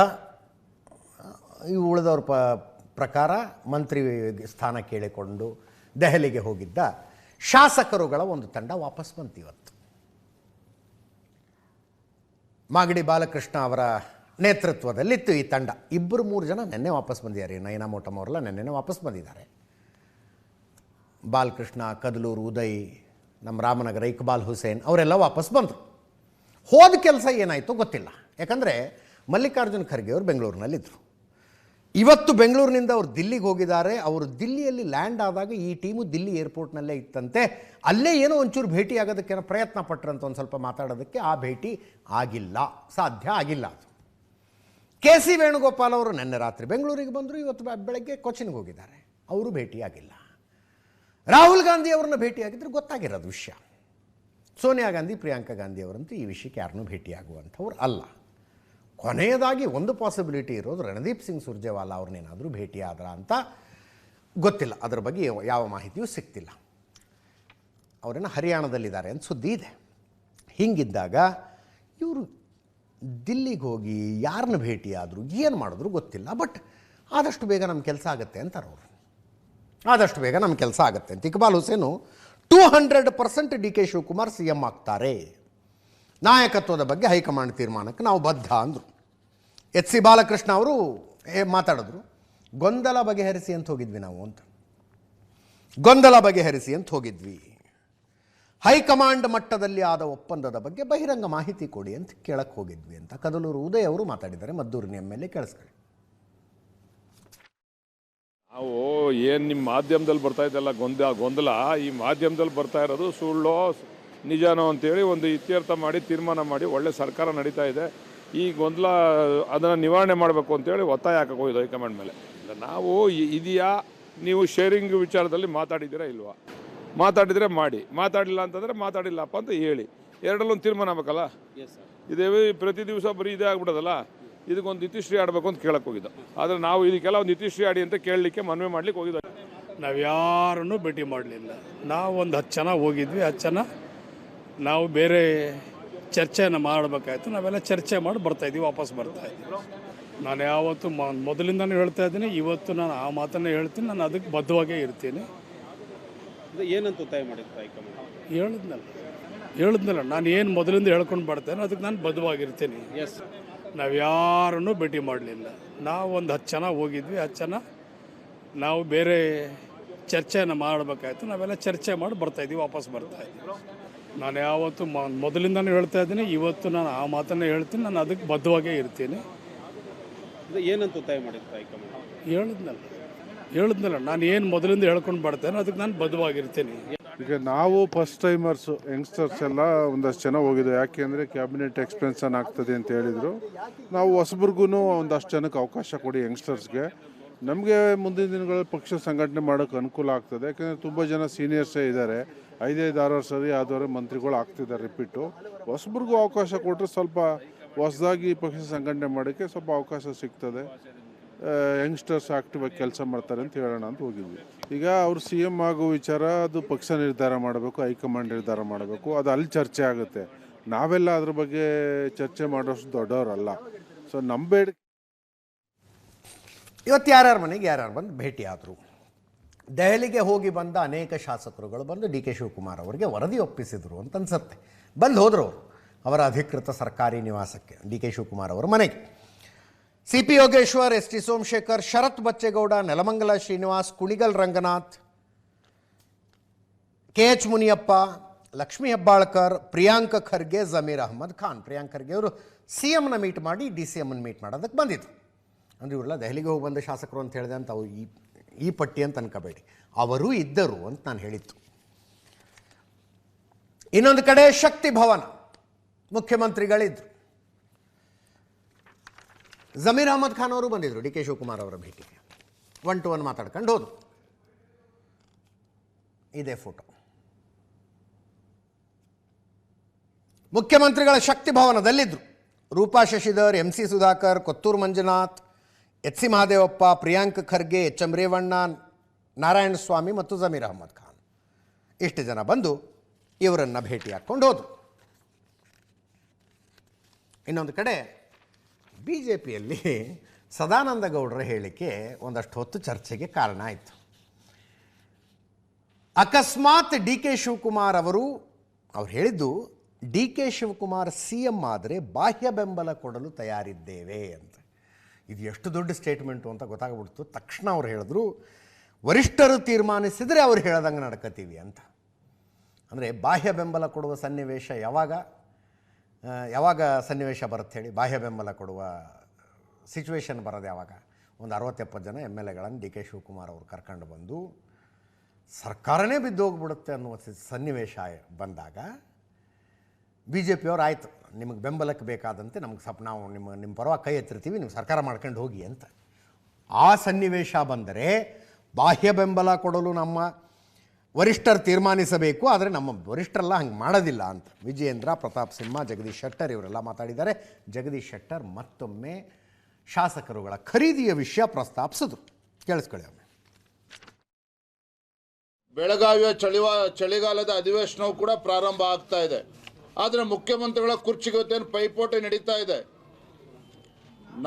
S1: ಈ ಉಳಿದವ್ರ ಪ್ರಕಾರ ಮಂತ್ರಿ ಸ್ಥಾನ ಕೇಳಿಕೊಂಡು ದೆಹಲಿಗೆ ಹೋಗಿದ್ದ ಶಾಸಕರುಗಳ ಒಂದು ತಂಡ ವಾಪಸ್ ಬಂತು ಇವತ್ತು. ಮಾಗಡಿ ಬಾಲಕೃಷ್ಣ ಅವರ ನೇತೃತ್ವದಲ್ಲಿತ್ತು ಈ ತಂಡ. 2-3 ಜನ ನೆನ್ನೆ ವಾಪಸ್ ಬಂದಿದ್ದಾರೆ. ನಯನಾ ಮೋಟಮ್ ಅವರೆಲ್ಲ ನೆನ್ನೆ ವಾಪಸ್ ಬಂದಿದ್ದಾರೆ. ಬಾಲಕೃಷ್ಣ, ಕದಲೂರು ಉದಯ್, ನಮ್ಮ ರಾಮನಗರ ಇಕ್ಬಾಲ್ ಹುಸೇನ್ ಅವರೆಲ್ಲ ವಾಪಸ್ ಬಂದರು. ಹೋದ ಕೆಲಸ ಏನಾಯಿತು ಗೊತ್ತಿಲ್ಲ. ಯಾಕಂದರೆ ಮಲ್ಲಿಕಾರ್ಜುನ್ ಖರ್ಗೆ ಅವರು ಬೆಂಗಳೂರಿನಲ್ಲಿದ್ದರು. ಇವತ್ತು ಬೆಂಗಳೂರಿನಿಂದ ಅವರು ದಿಲ್ಲಿಗೆ ಹೋಗಿದ್ದಾರೆ. ಅವರು ದಿಲ್ಲಿಯಲ್ಲಿ ಲ್ಯಾಂಡ್ ಆದಾಗ ಈ ಟೀಮು ದಿಲ್ಲಿ ಏರ್ಪೋರ್ಟ್ನಲ್ಲೇ ಇತ್ತಂತೆ. ಅಲ್ಲೇ ಏನೋ ಒಂಚೂರು ಭೇಟಿ ಆಗೋದಕ್ಕೇನೋ ಪ್ರಯತ್ನ ಪಟ್ಟರಂತ ಒಂದು ಸ್ವಲ್ಪ ಮಾತಾಡೋದಕ್ಕೆ. ಆ ಭೇಟಿ ಆಗಿಲ್ಲ, ಸಾಧ್ಯ ಆಗಿಲ್ಲ. KC ವೇಣುಗೋಪಾಲ್ ಅವರು ನಿನ್ನೆ ರಾತ್ರಿ ಬೆಂಗಳೂರಿಗೆ ಬಂದರು, ಇವತ್ತು ಬೆಳಗ್ಗೆ ಕೊಚ್ಚಿನ್ಗೆ ಹೋಗಿದ್ದಾರೆ. ಅವರು ಭೇಟಿಯಾಗಿಲ್ಲ. ರಾಹುಲ್ ಗಾಂಧಿ ಅವರನ್ನು ಭೇಟಿಯಾಗಿದ್ದರೆ ಗೊತ್ತಾಗಿರೋದು ವಿಷಯ. ಸೋನಿಯಾ ಗಾಂಧಿ, ಪ್ರಿಯಾಂಕಾ ಗಾಂಧಿ ಅವರಂತೂ ಈ ವಿಷಯಕ್ಕೆ ಯಾರನ್ನೂ ಭೇಟಿಯಾಗುವಂಥವ್ರು ಅಲ್ಲ. ಕೊನೆಯದಾಗಿ ಒಂದು ಪಾಸಿಬಿಲಿಟಿ ಇರೋದು ರಣದೀಪ್ ಸಿಂಗ್ ಸುರ್ಜೇವಾಲಾ ಅವ್ರನ್ನೇನಾದರೂ ಭೇಟಿಯಾದ್ರ ಅಂತ ಗೊತ್ತಿಲ್ಲ. ಅದರ ಬಗ್ಗೆ ಯಾವ ಮಾಹಿತಿಯೂ ಸಿಗ್ತಿಲ್ಲ. ಅವರನ್ನು ಹರಿಯಾಣದಲ್ಲಿದ್ದಾರೆ ಅಂತ ಸುದ್ದಿ ಇದೆ. ಹೀಗಿದ್ದಾಗ ಇವರು ದಿಲ್ಲಿಗೆ ಹೋಗಿ ಯಾರನ್ನ ಭೇಟಿಯಾದರು, ಏನು ಮಾಡಿದ್ರು ಗೊತ್ತಿಲ್ಲ. ಬಟ್ ಆದಷ್ಟು ಬೇಗ ನಮ್ಮ ಕೆಲಸ ಆಗುತ್ತೆ ಅಂತಾರೆ ಅವರು. ಆದಷ್ಟು ಬೇಗ ನಮ್ಮ ಕೆಲಸ ಆಗುತ್ತೆ ಅಂತ. ಇಕ್ಬಾಲ್ ಹುಸೇನು 200% DK ಶಿವಕುಮಾರ್ CM ಆಗ್ತಾರೆ. ನಾಯಕತ್ವದ ಬಗ್ಗೆ ಹೈಕಮಾಂಡ್ ತೀರ್ಮಾನಕ್ಕೆ ನಾವು ಬದ್ಧ ಅಂದರು. HC ಬಾಲಕೃಷ್ಣ ಅವರು ಮಾತಾಡಿದ್ರು. ಗೊಂದಲ ಬಗೆಹರಿಸಿ ಅಂತ ಹೋಗಿದ್ವಿ ನಾವು ಅಂತ. ಗೊಂದಲ ಬಗೆಹರಿಸಿ ಅಂತ ಹೋಗಿದ್ವಿ. ಹೈಕಮಾಂಡ್ ಮಟ್ಟದಲ್ಲಿ ಆದ ಒಪ್ಪಂದದ ಬಗ್ಗೆ ಬಹಿರಂಗ ಮಾಹಿತಿ ಕೊಡಿ ಅಂತ ಕೇಳಕ್ಕೆ ಹೋಗಿದ್ವಿ ಅಂತ ಕದಲೂರು ಉದಯ್ ಅವರು ಮಾತಾಡಿದ್ದಾರೆ. ಮದ್ದೂರಿನ MLA ಕೇಳಿಸ್ಕೊಳ್ಳಿ.
S2: ನಾವು ಏನು ನಿಮ್ಮ ಮಾಧ್ಯಮದಲ್ಲಿ ಬರ್ತಾ ಇದ್ದಲ್ಲ ಗೊಂದಲ ಈ ಮಾಧ್ಯಮದಲ್ಲಿ ಬರ್ತಾ ಇರೋದು ಸುಳ್ಳೋ ನಿಜನೋ ಅಂತೇಳಿ ಒಂದು ಇತ್ಯರ್ಥ ಮಾಡಿ ತೀರ್ಮಾನ ಮಾಡಿ ಒಳ್ಳೆ ಸರ್ಕಾರ ನಡೀತಾ ಇದೆ. ಈ ಗೊಂದಲ ಅದನ್ನು ನಿವಾರಣೆ ಮಾಡಬೇಕು ಅಂತೇಳಿ ಒತ್ತಾಯ ಹಾಕಕ್ಕೆ ಹೋಗಿದ್ದು ಹೈಕಮಾಂಡ್ ಮೇಲೆ. ನಾವು ಇದೆಯಾ ನೀವು ಶೇರಿಂಗ್ ವಿಚಾರದಲ್ಲಿ ಮಾತಾಡಿದ್ದೀರಾ ಇಲ್ವಾ? ಮಾತಾಡಿದರೆ ಮಾಡಿ, ಮಾತಾಡಿಲ್ಲ ಅಂತಂದರೆ ಮಾತಾಡಿಲ್ಲಪ್ಪ ಅಂತ ಹೇಳಿ, ಎರಡಲ್ಲೊಂದು ತೀರ್ಮಾನ ಆಗಬೇಕಲ್ಲ. ಇದೇ ಪ್ರತಿ ದಿವಸ ಬರೀ ಇದೇ ಆಗ್ಬಿಡೋದಲ್ಲ. ಇದಕ್ಕೊಂದು ಇತಿಶ್ರೀ ಆಡಬೇಕು ಅಂತ ಕೇಳಕ್ಕೆ ಹೋಗಿದ್ದು. ಆದರೆ ನಾವು ಇದಕ್ಕೆಲ್ಲ ಒಂದು ಇತಿಶ್ರೀ ಆಡಿ ಅಂತ ಕೇಳಲಿಕ್ಕೆ ಮನವಿ ಮಾಡ್ಲಿಕ್ಕೆ ಹೋಗಿದ್ದು.
S13: ನಾವು ಯಾರನ್ನೂ ಭೇಟಿ ಮಾಡಲಿಲ್ಲ. ನಾವು ಒಂದು 10 ಜನ ಹೋಗಿದ್ವಿ. 10 ಜನ ನಾವು ಬೇರೆ ಚರ್ಚೆಯನ್ನು ಮಾಡಬೇಕಾಯ್ತು. ನಾವೆಲ್ಲ ಚರ್ಚೆ ಮಾಡಿ ಬರ್ತಾಯಿದ್ವಿ, ವಾಪಸ್ ಬರ್ತಾಯಿದ್ವಿ. ನಾನು ಯಾವತ್ತು ಮೊದಲಿಂದನೂ ಹೇಳ್ತಾ ಇದ್ದೀನಿ, ಇವತ್ತು ನಾನು ಆ ಮಾತನ್ನೇ ಹೇಳ್ತೀನಿ. ನಾನು ಅದಕ್ಕೆ ಬದ್ಧವಾಗೇ ಇರ್ತೀನಿ.
S3: ಏನಂತ ಒತ್ತಾಯ ಮಾಡಿರ್ತಾ
S13: ಹೇಳಿದ್ನಲ್ಲ ನಾನು ಏನು ಮೊದಲಿಂದ ಹೇಳ್ಕೊಂಡು ಬರ್ತೇನೆ ಅದಕ್ಕೆ ನಾನು ಬದ್ಧವಾಗಿರ್ತೀನಿ. ನಾವು ಯಾರನ್ನೂ ಭೇಟಿ ಮಾಡಲಿಲ್ಲ. ನಾವು ಒಂದು 10 ಜನ ಹೋಗಿದ್ವಿ. 10 ಜನ ನಾವು ಬೇರೆ ಚರ್ಚೆಯನ್ನು ಮಾಡಬೇಕಾಯ್ತು. ನಾವೆಲ್ಲ ಚರ್ಚೆ ಮಾಡಿ ಬರ್ತಾಯಿದ್ವಿ, ವಾಪಸ್ ಬರ್ತಾಯಿದ್ವಿ. ನಾನು ಯಾವತ್ತು ಮೊದಲಿಂದನೂ ಹೇಳ್ತಾ ಇದ್ದೀನಿ, ಇವತ್ತು ನಾನು ಆ ಮಾತನ್ನೇ ಹೇಳ್ತೀನಿ. ನಾನು ಅದಕ್ಕೆ ಬದ್ಧವಾಗೇ ಇರ್ತೀನಿ.
S3: ಏನಂತ ಒತ್ತಾಯ ಮಾಡಿರ್ತಾ
S13: ಹೇಳಿದ್ನಲ್ಲ ನಾನು ಏನು ಮೊದಲಿಂದ ಹೇಳ್ಕೊಂಡು ಬರ್ತೇನೆ ಅದಕ್ಕೆ ನಾನು ಬದ್ಧವಾಗಿರ್ತೀನಿ.
S9: ಈಗ ನಾವು ಫಸ್ಟ್ ಟೈಮರ್ಸು ಯಂಗ್ಸ್ಟರ್ಸ್ ಎಲ್ಲ ಒಂದಷ್ಟು ಜನ ಹೋಗಿದ್ವಿ. ಯಾಕೆಂದರೆ ಕ್ಯಾಬಿನೆಟ್ ಎಕ್ಸ್ಪೆನ್ಷನ್ ಆಗ್ತದೆ ಅಂತ ಹೇಳಿದರು. ನಾವು ಹೊಸಬ್ರಿಗೂ ಒಂದಷ್ಟು ಜನಕ್ಕೆ ಅವಕಾಶ ಕೊಡಿ ಯಂಗ್ಸ್ಟರ್ಸ್ಗೆ. ನಮಗೆ ಮುಂದಿನ ದಿನಗಳಲ್ಲಿ ಪಕ್ಷ ಸಂಘಟನೆ ಮಾಡೋಕ್ಕೆ ಅನುಕೂಲ ಆಗ್ತದೆ. ಯಾಕೆಂದರೆ ತುಂಬ ಜನ ಸೀನಿಯರ್ಸೇ ಇದ್ದಾರೆ. 5-6 ಸರಿ ಆದವರೆ ಮಂತ್ರಿಗಳು ಆಗ್ತಿದ್ದಾರೆ ರಿಪೀಟು. ಹೊಸಬ್ರಿಗೂ ಅವಕಾಶ ಕೊಟ್ಟರೆ ಸ್ವಲ್ಪ ಹೊಸದಾಗಿ ಪಕ್ಷ ಸಂಘಟನೆ ಮಾಡೋಕ್ಕೆ ಸ್ವಲ್ಪ ಅವಕಾಶ ಸಿಗ್ತದೆ. ಯಂಗ್ಸ್ಟರ್ಸ್ ಆಕ್ಟಿವ್ ಆಗಿ ಕೆಲಸ ಮಾಡ್ತಾರೆ ಅಂತ ಹೇಳೋಣ ಅಂತ ಹೋಗಿದ್ವಿ. ಈಗ ಅವರು CM ಆಗೋ ವಿಚಾರ ಅದು ಪಕ್ಷ ನಿರ್ಧಾರ ಮಾಡಬೇಕು, ಹೈಕಮಾಂಡ್ ನಿರ್ಧಾರ ಮಾಡಬೇಕು. ಅದು ಅಲ್ಲಿ ಚರ್ಚೆ ಆಗುತ್ತೆ. ನಾವೆಲ್ಲ ಅದ್ರ ಬಗ್ಗೆ ಚರ್ಚೆ ಮಾಡೋಷ್ಟು ದೊಡ್ಡವರಲ್ಲ. ಸೊ ನಮ್ಮ ಬೇಡಿಕೆ
S1: ಇವತ್ತು ಯಾರ್ಯಾರ ಮನೆಗೆ ಯಾರ್ಯಾರು ಬಂದು ಭೇಟಿ ಆದರು. ದೆಹಲಿಗೆ ಹೋಗಿ ಬಂದ ಅನೇಕ ಶಾಸಕರುಗಳು ಬಂದು DK ಶಿವಕುಮಾರ್ ಅವರಿಗೆ ವರದಿ ಒಪ್ಪಿಸಿದರು ಅಂತ ಅನ್ಸುತ್ತೆ. ಬಂದು ಹೋದರು ಅವರು ಅವರ ಅಧಿಕೃತ ಸರ್ಕಾರಿ ನಿವಾಸಕ್ಕೆ, DK ಶಿವಕುಮಾರ್ ಅವರ ಮನೆಗೆ. CP Yogeshwar, ST Somashekar, Sharath Bachegowda, Nelamangala Srinivas, Kunigal Ranganath, KH Muniyappa, Lakshmi Hebbalkar, Priyanka Kharge, Zameer Ahmed Khan. Priyank Kharge ಅವರು CMನ ಮೀಟ್ ಮಾಡಿ DCMನ ಮೀಟ್ ಮಾಡೋದಕ್ಕೆ ಬಂದಿದ್ರು. ಅಂದರೆ ಇವರೆಲ್ಲ ದೆಹಲಿಗೆ ಹೋಗಿ ಬಂದ ಶಾಸಕರು ಅಂತ ಹೇಳಿದೆ ಅಂತ ಅವ್ರು ಈ ಪಟ್ಟಿ ಅಂತ ಅನ್ಕೋಬೇಡಿ, ಅವರೂ ಇದ್ದರು ಅಂತ ನಾನು ಹೇಳಿತ್ತು. ಇನ್ನೊಂದು ಕಡೆ ಶಕ್ತಿ ಭವನ ಮುಖ್ಯಮಂತ್ರಿಗಳಿದ್ರು. ಜಮೀರ್ ಅಹ್ಮದ್ ಖಾನ್ ಅವರು ಬಂದಿದ್ದರು DK ಶಿವಕುಮಾರ್ ಅವರ ಭೇಟಿಗೆ. 1-to-1 ಮಾತಾಡ್ಕೊಂಡು ಹೋದ್ರು. ಇದೇ ಫೋಟೋ. ಮುಖ್ಯಮಂತ್ರಿಗಳ ಶಕ್ತಿ ಭವನದಲ್ಲಿದ್ದರು. Roopa Shashidhar, MC Sudhakar, Kothur Manjunath, HC Mahadevappa, Priyank Kharge, HM Revanna, Narayana ಸ್ವಾಮಿ ಮತ್ತು ಜಮೀರ್ ಅಹ್ಮದ್ ಖಾನ್. ಇಷ್ಟು ಜನ ಬಂದು ಇವರನ್ನು ಭೇಟಿ ಹಾಕ್ಕೊಂಡು ಹೋದರು. ಇನ್ನೊಂದು ಕಡೆ BJPಯಲ್ಲಿ ಸದಾನಂದ ಗೌಡರ ಹೇಳಿಕೆ ಒಂದಷ್ಟು ಹೊತ್ತು ಚರ್ಚೆಗೆ ಕಾರಣ ಆಯಿತು. ಅಕಸ್ಮಾತ್ DK ಶಿವಕುಮಾರ್ ಅವರು ಹೇಳಿದ್ದು DK ಶಿವಕುಮಾರ್ CM ಆದರೆ ಬಾಹ್ಯ ಬೆಂಬಲ ಕೊಡಲು ತಯಾರಿದ್ದೇವೆ ಅಂತ. ಇದು ಎಷ್ಟು ದೊಡ್ಡ ಸ್ಟೇಟ್ಮೆಂಟು ಅಂತ ಗೊತ್ತಾಗ್ಬಿಡ್ತು. ತಕ್ಷಣ ಅವ್ರು ಹೇಳಿದ್ರು, ವರಿಷ್ಠರು ತೀರ್ಮಾನಿಸಿದರೆ ಅವ್ರು ಹೇಳ್ದಂಗೆ ನಡ್ಕೋತೀವಿ ಅಂತ. ಅಂದರೆ ಬಾಹ್ಯ ಬೆಂಬಲ ಕೊಡುವ ಸನ್ನಿವೇಶ ಯಾವಾಗ ಸನ್ನಿವೇಶ ಬರುತ್ತೆ ಹೇಳಿ? ಬಾಹ್ಯ ಬೆಂಬಲ ಕೊಡುವ ಸಿಚುವೇಶನ್ ಬರೋದು ಯಾವಾಗ? ಒಂದು 60-70 ಜನ MLAಗಳನ್ನು ಡಿ ಕೆ ಶಿವಕುಮಾರ್ ಅವರು ಕರ್ಕೊಂಡು ಬಂದು ಸರ್ಕಾರನೇ ಬಿದ್ದೋಗ್ಬಿಡುತ್ತೆ ಅನ್ನುವ ಸನ್ನಿವೇಶ ಬಂದಾಗ BJPಯವ್ರು ಆಯಿತು, ನಿಮಗೆ ಬೆಂಬಲಕ್ಕೆ ಬೇಕಾದಂತೆ ನಮಗೆ ನಾವು ನಿಮ್ಮ ಪರವಾಗಿ ಕೈ ಎತ್ತಿರ್ತೀವಿ, ನೀವು ಸರ್ಕಾರ ಮಾಡ್ಕೊಂಡು ಹೋಗಿ ಅಂತ. ಆ ಸನ್ನಿವೇಶ ಬಂದರೆ ಬಾಹ್ಯ ಬೆಂಬಲ ಕೊಡಲು ನಮ್ಮ ವರಿಷ್ಠರು ತೀರ್ಮಾನಿಸಬೇಕು, ಆದರೆ ನಮ್ಮ ವರಿಷ್ಠರೆಲ್ಲ ಹಂಗೆ ಮಾಡೋದಿಲ್ಲ ಅಂತ ವಿಜಯೇಂದ್ರ, ಪ್ರತಾಪ್ ಸಿಂಹ, ಜಗದೀಶ್ ಶೆಟ್ಟರ್ ಇವರೆಲ್ಲ ಮಾತಾಡಿದ್ದಾರೆ. ಜಗದೀಶ್ ಶೆಟ್ಟರ್ ಮತ್ತೊಮ್ಮೆ ಶಾಸಕರುಗಳ ಖರೀದಿಯ ವಿಷಯ ಪ್ರಸ್ತಾಪಿಸಿದ್ರು. ಕೇಳಿಸ್ಕೊಳ್ಳಿ ಒಮ್ಮೆ.
S14: ಬೆಳಗಾವಿಯ ಚಳಿಗಾಲದ ಅಧಿವೇಶನವು ಕೂಡ ಪ್ರಾರಂಭ ಆಗ್ತಾ ಇದೆ. ಆದರೆ ಮುಖ್ಯಮಂತ್ರಿಗಳ ಕುರ್ಚಿಗೆ ಪೈಪೋಟಿ ನಡೀತಾ ಇದೆ.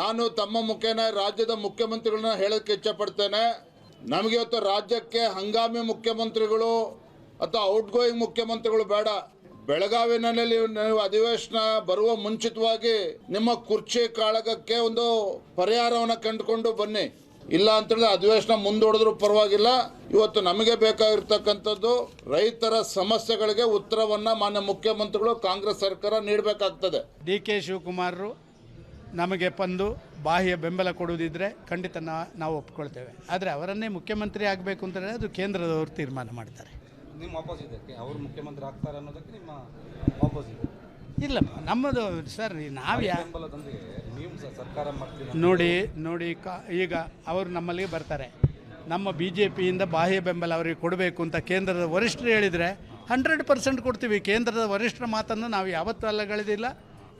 S14: ನಾನು ತಮ್ಮ ಮುಖೇನ ರಾಜ್ಯದ ಮುಖ್ಯಮಂತ್ರಿಗಳನ್ನ ಹೇಳೋಕ್ಕೆ ಇಚ್ಛಪಡ್ತೇನೆ. ನಮಗೆ ಇವತ್ತು ರಾಜ್ಯಕ್ಕೆ ಹಂಗಾಮಿ ಮುಖ್ಯಮಂತ್ರಿಗಳು ಅಥವಾ ಔಟ್ಗೋಯಿಂಗ್ ಮುಖ್ಯಮಂತ್ರಿಗಳು ಬೇಡ. ಬೆಳಗಾವಿನಲ್ಲಿ ನೀವು ಅಧಿವೇಶನ ಬರುವ ಮುಂಚಿತವಾಗಿ ನಿಮ್ಮ ಕುರ್ಚಿ ಕಾಳಗಕ್ಕೆ ಒಂದು ಪರಿಹಾರವನ್ನು ಕಂಡುಕೊಂಡು ಬನ್ನಿ. ಇಲ್ಲ ಅಂತೇಳಿದ್ರೆ ಅಧಿವೇಶನ ಮುಂದೂಡಿದ್ರೂ ಪರವಾಗಿಲ್ಲ. ಇವತ್ತು ನಮಗೆ ಬೇಕಾಗಿರ್ತಕ್ಕಂಥದ್ದು ರೈತರ ಸಮಸ್ಯೆಗಳಿಗೆ ಉತ್ತರವನ್ನು ಮಾನ್ಯ ಮುಖ್ಯಮಂತ್ರಿಗಳು, ಕಾಂಗ್ರೆಸ್ ಸರ್ಕಾರ ನೀಡಬೇಕಾಗ್ತದೆ.
S13: ಡಿ ಕೆ ಶಿವಕುಮಾರರು ನಮಗೆ ಬಂದು ಬಾಹ್ಯ ಬೆಂಬಲ ಕೊಡುವುದಿದ್ರೆ ಖಂಡಿತ ನಾವು ಒಪ್ಕೊಳ್ತೇವೆ. ಆದರೆ ಅವರನ್ನೇ ಮುಖ್ಯಮಂತ್ರಿ ಆಗಬೇಕು ಅಂತಂದರೆ ಅದು ಕೇಂದ್ರದವರು ತೀರ್ಮಾನ ಮಾಡ್ತಾರೆ.
S15: ನಿಮ್ಮ ಆಪೋಸಿಟ್ ಅವರು ಮುಖ್ಯಮಂತ್ರಿ ಆಗ್ತಾರೆ ಅನ್ನೋದಕ್ಕೆ ನಿಮ್ಮ ಆಪೋಸಿಟ್
S13: ಇಲ್ಲ, ನಮ್ಮದು ಸರ್ ನಾವು
S15: ನೀವು ಸರ್ಕಾರ ಮಾಡ್ತೀವಿ
S13: ನೋಡಿ ಈಗ ಅವರು ನಮ್ಮಲ್ಲಿಗೆ ಬರ್ತಾರೆ. ನಮ್ಮ BJPಯಿಂದ ಬಾಹ್ಯ ಬೆಂಬಲ ಅವರಿಗೆ ಕೊಡಬೇಕು ಅಂತ ಕೇಂದ್ರದ ವರಿಷ್ಠರು ಹೇಳಿದರೆ 100% ಕೊಡ್ತೀವಿ. ಕೇಂದ್ರದ ವರಿಷ್ಠರ ಮಾತನ್ನು ನಾವು ಯಾವತ್ತೂ ಅಲ್ಲಗಳೆದಿಲ್ಲ,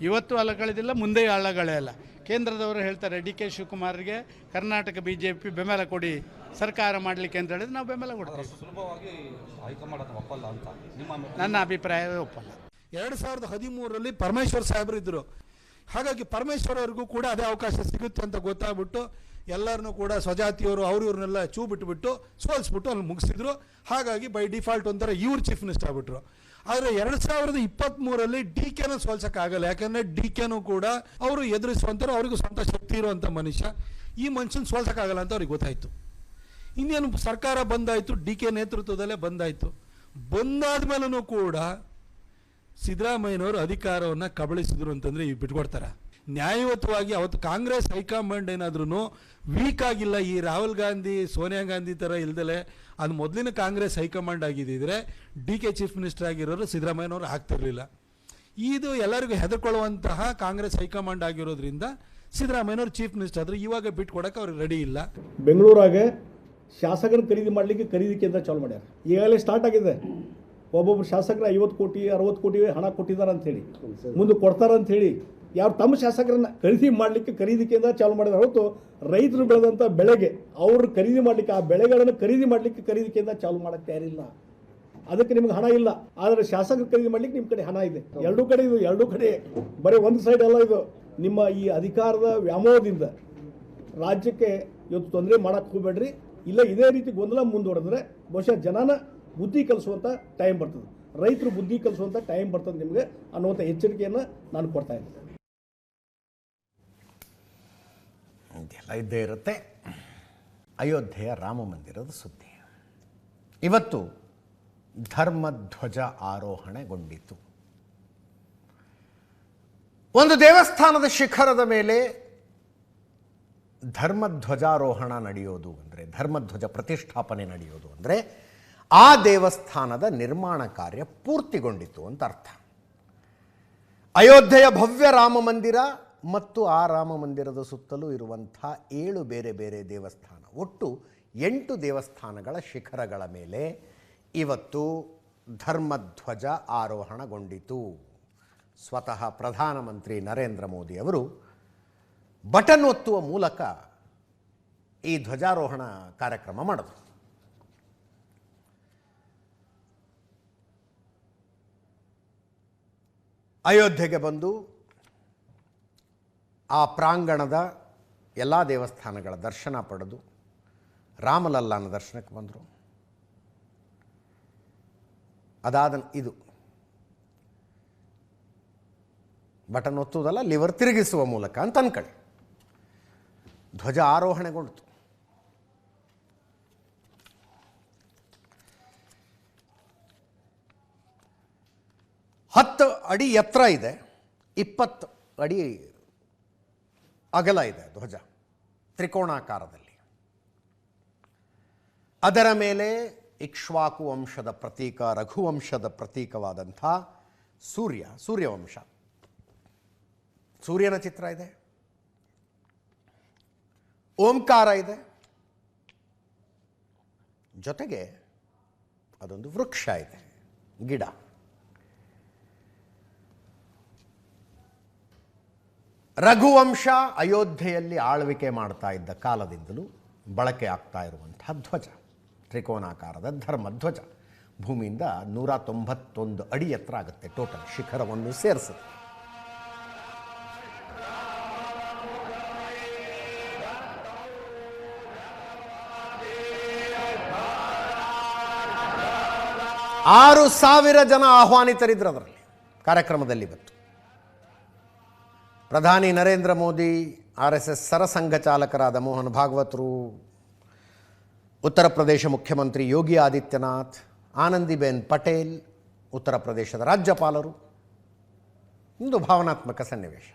S13: ಇವತ್ತು ಅಲ್ಲಗಳೆದಿಲ್ಲ, ಮುಂದೆ ಅಲ್ಲಗಳೆಯಲ್ಲ. ಕೇಂದ್ರದವರು ಹೇಳ್ತಾರೆ ಡಿ ಕೆ ಶಿವಕುಮಾರ್ಗೆ ಕರ್ನಾಟಕ BJP ಬೆಂಬಲ ಕೊಡಿ ಸರ್ಕಾರ ಮಾಡಲಿಕ್ಕೆ ಅಂತ ಹೇಳಿದ್ರೆ ನಾವು ಬೆಂಬಲ ಕೊಡ್ತೀವಿ.
S15: ಸುಲಭವಾಗಿ ಹೈಕಮಾಂಡ್ ಅಥವಾ ಒಪ್ಪಲ್ಲ ಅಂತ
S13: ನನ್ನ ಅಭಿಪ್ರಾಯವೇ ಒಪ್ಪಲ್ಲ.
S12: 2013ರಲ್ಲಿ ಪರಮೇಶ್ವರ್ ಸಾಹೇಬರು ಇದ್ದರು. ಹಾಗಾಗಿ ಪರಮೇಶ್ವರ್ ಅವ್ರಿಗೂ ಕೂಡ ಅದೇ ಅವಕಾಶ ಸಿಗುತ್ತೆ ಅಂತ ಗೊತ್ತಾಗ್ಬಿಟ್ಟು ಎಲ್ಲರನ್ನೂ ಕೂಡ ಸ್ವಜಾತಿಯವರು ಇವ್ರನ್ನೆಲ್ಲ ಚೂ ಬಿಟ್ಟುಬಿಟ್ಟು ಸೋಲಿಸ್ಬಿಟ್ಟು ಅಲ್ಲಿ ಮುಗಿಸಿದ್ರು. ಹಾಗಾಗಿ ಬೈ ಡಿಫಾಲ್ಟ್ ಒಂಥರ ಇವ್ರು ಚೀಫ್ ಮಿನಿಸ್ಟರ್ ಆಗ್ಬಿಟ್ರು. ಆದರೆ 2023ರಲ್ಲಿ ಡಿ ಕೆನ ಸೋಲ್ಸೋಕ್ಕಾಗಲ್ಲ. ಯಾಕಂದರೆ ಡಿ ಕೆನೂ ಕೂಡ ಅವರು ಎದುರಿಸುವಂಥವ್ರು, ಅವರಿಗೂ ಸ್ವಂತ ಶಕ್ತಿ ಇರುವಂಥ ಮನುಷ್ಯ. ಈ ಮನುಷ್ಯನ ಸೋಲ್ಸೋಕ್ಕಾಗಲ್ಲ ಅಂತ ಅವ್ರಿಗೆ ಗೊತ್ತಾಯಿತು. ಇನ್ನೇನು ಸರ್ಕಾರ ಬಂದಾಯಿತು, ಡಿ ಕೆ ನೇತೃತ್ವದಲ್ಲೇ ಬಂದಾಯಿತು. ಬಂದಾದ ಮೇಲೂ ಕೂಡ ಸಿದ್ದರಾಮಯ್ಯನವರು ಅಧಿಕಾರವನ್ನು ಕಬಳಿಸಿದ್ರು ಅಂತಂದರೆ ಇವು ಬಿಟ್ಕೊಡ್ತಾರೆ. ನ್ಯಾಯಯುತವಾಗಿ ಅವತ್ತು ಕಾಂಗ್ರೆಸ್ ಹೈಕಮಾಂಡ್ ಏನಾದ್ರೂ ವೀಕ್ ಆಗಿಲ್ಲ, ಈ ರಾಹುಲ್ ಗಾಂಧಿ ಸೋನಿಯಾ ಗಾಂಧಿ ಥರ ಇಲ್ದಲೆ ಅದು ಮೊದಲಿನ ಕಾಂಗ್ರೆಸ್ ಹೈಕಮಾಂಡ್ ಆಗಿದ್ದಿದ್ರೆ ಡಿ ಕೆ ಚೀಫ್ ಮಿನಿಸ್ಟರ್ ಆಗಿರೋರು ಸಿದ್ದರಾಮಯ್ಯನವರು ಆಗ್ತಿರಲಿಲ್ಲ. ಇದು ಎಲ್ಲರಿಗೂ ಹೆದರ್ಕೊಳ್ಳುವಂತಹ ಕಾಂಗ್ರೆಸ್ ಹೈಕಮಾಂಡ್ ಆಗಿರೋದ್ರಿಂದ ಸಿದ್ದರಾಮಯ್ಯನವರು ಚೀಫ್ ಮಿನಿಸ್ಟರ್ ಆದರು. ಇವಾಗ ಬಿಟ್ಕೊಡಕ್ಕೆ ಅವ್ರಿಗೆ ರೆಡಿ ಇಲ್ಲ.
S16: ಬೆಂಗಳೂರಾಗೆ ಶಾಸಕರನ್ನು ಖರೀದಿ ಮಾಡಲಿಕ್ಕೆ ಖರೀದಿ ಕೇಂದ್ರ ಚಾಲು ಮಾಡ್ಯಾರ. ಈಗಾಗಲೇ ಸ್ಟಾರ್ಟ್ ಆಗಿದೆ. ಒಬ್ಬೊಬ್ಬರು ಶಾಸಕರು 50 ಕೋಟಿ 60 ಕೋಟಿ ಹಣ ಕೊಟ್ಟಿದ್ದಾರೆ ಅಂಥೇಳಿ, ಮುಂದೆ ಕೊಡ್ತಾರಂಥೇಳಿ ಯಾರು ತಮ್ಮ ಶಾಸಕರನ್ನ ಖರೀದಿ ಮಾಡಲಿಕ್ಕೆ ಖರೀದಿ ಕೇಂದ್ರ ಚಾಲು ಮಾಡಿದ್ರೆ ಹೊರತು ರೈತರು ಬೆಳೆದಂಥ ಬೆಳೆಗೆ ಅವರು ಖರೀದಿ ಮಾಡಲಿಕ್ಕೆ, ಆ ಬೆಳೆಗಳನ್ನು ಖರೀದಿ ಮಾಡಲಿಕ್ಕೆ ಖರೀದಿ ಕೇಂದ್ರ ಚಾಲು ಮಾಡೋಕ್ಕೆ ತಯಾರಿಲ್ಲ. ಅದಕ್ಕೆ ನಿಮ್ಗೆ ಹಣ ಇಲ್ಲ. ಆದರೆ ಶಾಸಕರು ಖರೀದಿ ಮಾಡಲಿಕ್ಕೆ ನಿಮ್ಮ ಕಡೆ ಹಣ ಇದೆ. ಎರಡೂ ಕಡೆ ಇದು, ಎರಡೂ ಕಡೆ ಬರೀ ಒಂದು ಸೈಡ್ ಅಲ್ಲ ಇದು. ನಿಮ್ಮ ಈ ಅಧಿಕಾರದ ವ್ಯಾಮೋಹದಿಂದ ರಾಜ್ಯಕ್ಕೆ ಇವತ್ತು ತೊಂದರೆ ಮಾಡೋಕ್ಕೆ ಹೋಗಬೇಡ್ರಿ. ಇಲ್ಲ ಇದೇ ರೀತಿ ಗೊಂದಲ ಮುಂದುವರೆದ್ರೆ ಬಹುಶಃ ಜನನ ಬುದ್ಧಿ ಕಲಿಸುವಂಥ ಟೈಮ್ ಬರ್ತದೆ, ರೈತರು ಬುದ್ಧಿ ಕಲಿಸುವಂಥ ಟೈಮ್ ಬರ್ತದೆ ನಿಮಗೆ ಅನ್ನುವಂಥ ಎಚ್ಚರಿಕೆಯನ್ನು ನಾನು ಕೊಡ್ತಾ ಇದ್ದೀನಿ.
S1: ಇದೆಲ್ಲ ಇದ್ದೇ ಇರುತ್ತೆ. ಅಯೋಧ್ಯೆಯ ರಾಮ ಮಂದಿರದ ಸುದ್ದಿ ಇವತ್ತು ಧರ್ಮಧ್ವಜ ಆರೋಹಣೆಗೊಂಡಿತು. ಒಂದು ದೇವಸ್ಥಾನದ ಶಿಖರದ ಮೇಲೆ ಧರ್ಮಧ್ವಜಾರೋಹಣ ನಡೆಯೋದು ಅಂದರೆ, ಧರ್ಮಧ್ವಜ ಪ್ರತಿಷ್ಠಾಪನೆ ನಡೆಯೋದು ಅಂದರೆ ಆ ದೇವಸ್ಥಾನದ ನಿರ್ಮಾಣ ಕಾರ್ಯ ಪೂರ್ತಿಗೊಂಡಿತು ಅಂತ ಅರ್ಥ. ಅಯೋಧ್ಯೆಯ ಭವ್ಯ ರಾಮ ಮಂದಿರ ಮತ್ತು ಆ ರಾಮ ಮಂದಿರದ ಸುತ್ತಲೂ ಇರುವಂಥ 7 ಬೇರೆ ಬೇರೆ ದೇವಸ್ಥಾನ, ಒಟ್ಟು 8 ದೇವಸ್ಥಾನಗಳ ಶಿಖರಗಳ ಮೇಲೆ ಇವತ್ತು ಧರ್ಮಧ್ವಜ ಆರೋಹಣಗೊಂಡಿತು. ಸ್ವತಃ ಪ್ರಧಾನಮಂತ್ರಿ ನರೇಂದ್ರ ಮೋದಿ ಅವರು ಬಟನ್ ಒತ್ತುವ ಮೂಲಕ ಈ ಧ್ವಜಾರೋಹಣ ಕಾರ್ಯಕ್ರಮ ಮಾಡಿದ್ರು. ಅಯೋಧ್ಯೆಗೆ ಬಂದು ಆ ಪ್ರಾಂಗಣದ ಎಲ್ಲ ದೇವಸ್ಥಾನಗಳ ದರ್ಶನ ಪಡೆದು ರಾಮಲಲ್ಲಾನ ದರ್ಶನಕ್ಕೆ ಬಂದರು. ಅದಾದ ಇದು ಬಟನ್ ಒತ್ತುವುದಲ್ಲ, ಲಿವರ್ ತಿರುಗಿಸುವ ಮೂಲಕ ಅಂತ ಅನ್ಕೊಳ್ಳಿ. ಧ್ವಜ ಆರೋಹಣೆಗೊಂಡಿತು. ಹತ್ತು ಅಡಿ ಎತ್ತರ ಇದೆ, 20 ಅಡಿ ಅಗಲ ಇದೆ ಧ್ವಜ, ತ್ರಿಕೋಣಾಕಾರದಲ್ಲಿ. ಅದರ ಮೇಲೆ ಇಕ್ಷ್ವಾಕು ವಂಶದ ಪ್ರತೀಕ, ರಘುವಂಶದ ಪ್ರತೀಕವಾದಂಥ ಸೂರ್ಯವಂಶ, ಸೂರ್ಯನ ಚಿತ್ರ ಇದೆ, ಓಂಕಾರ ಇದೆ, ಜೊತೆಗೆ ಅದೊಂದು ವೃಕ್ಷ ಇದೆ, ಗಿಡ. ರಘುವಂಶ ಅಯೋಧ್ಯೆಯಲ್ಲಿ ಆಳ್ವಿಕೆ ಮಾಡ್ತಾ ಇದ್ದ ಕಾಲದಿಂದಲೂ ಬಳಕೆ ಆಗ್ತಾ ಇರುವಂಥ ಧ್ವಜ, ತ್ರಿಕೋನಾಕಾರದ ಧರ್ಮಧ್ವಜ. ಭೂಮಿಯಿಂದ 191 ಅಡಿ ಎತ್ತರ ಆಗುತ್ತೆ ಟೋಟಲ್, ಶಿಖರವನ್ನು ಸೇರಿಸುತ್ತೆ. ಆರು 6,000 ಜನ ಆಹ್ವಾನಿತರಿದ್ರು ಅದರಲ್ಲಿ, ಕಾರ್ಯಕ್ರಮದಲ್ಲಿ ಇವತ್ತು. ಪ್ರಧಾನಿ ನರೇಂದ್ರ ಮೋದಿ, RSS ಸರಸಂಘ ಚಾಲಕರಾದ ಮೋಹನ್ ಭಾಗವತರು, ಉತ್ತರ ಪ್ರದೇಶ ಮುಖ್ಯಮಂತ್ರಿ ಯೋಗಿ ಆದಿತ್ಯನಾಥ್, ಆನಂದಿಬೆನ್ ಪಟೇಲ್, ಉತ್ತರ ಪ್ರದೇಶದ ರಾಜ್ಯಪಾಲರು. ಒಂದು ಭಾವನಾತ್ಮಕ ಸನ್ನಿವೇಶ.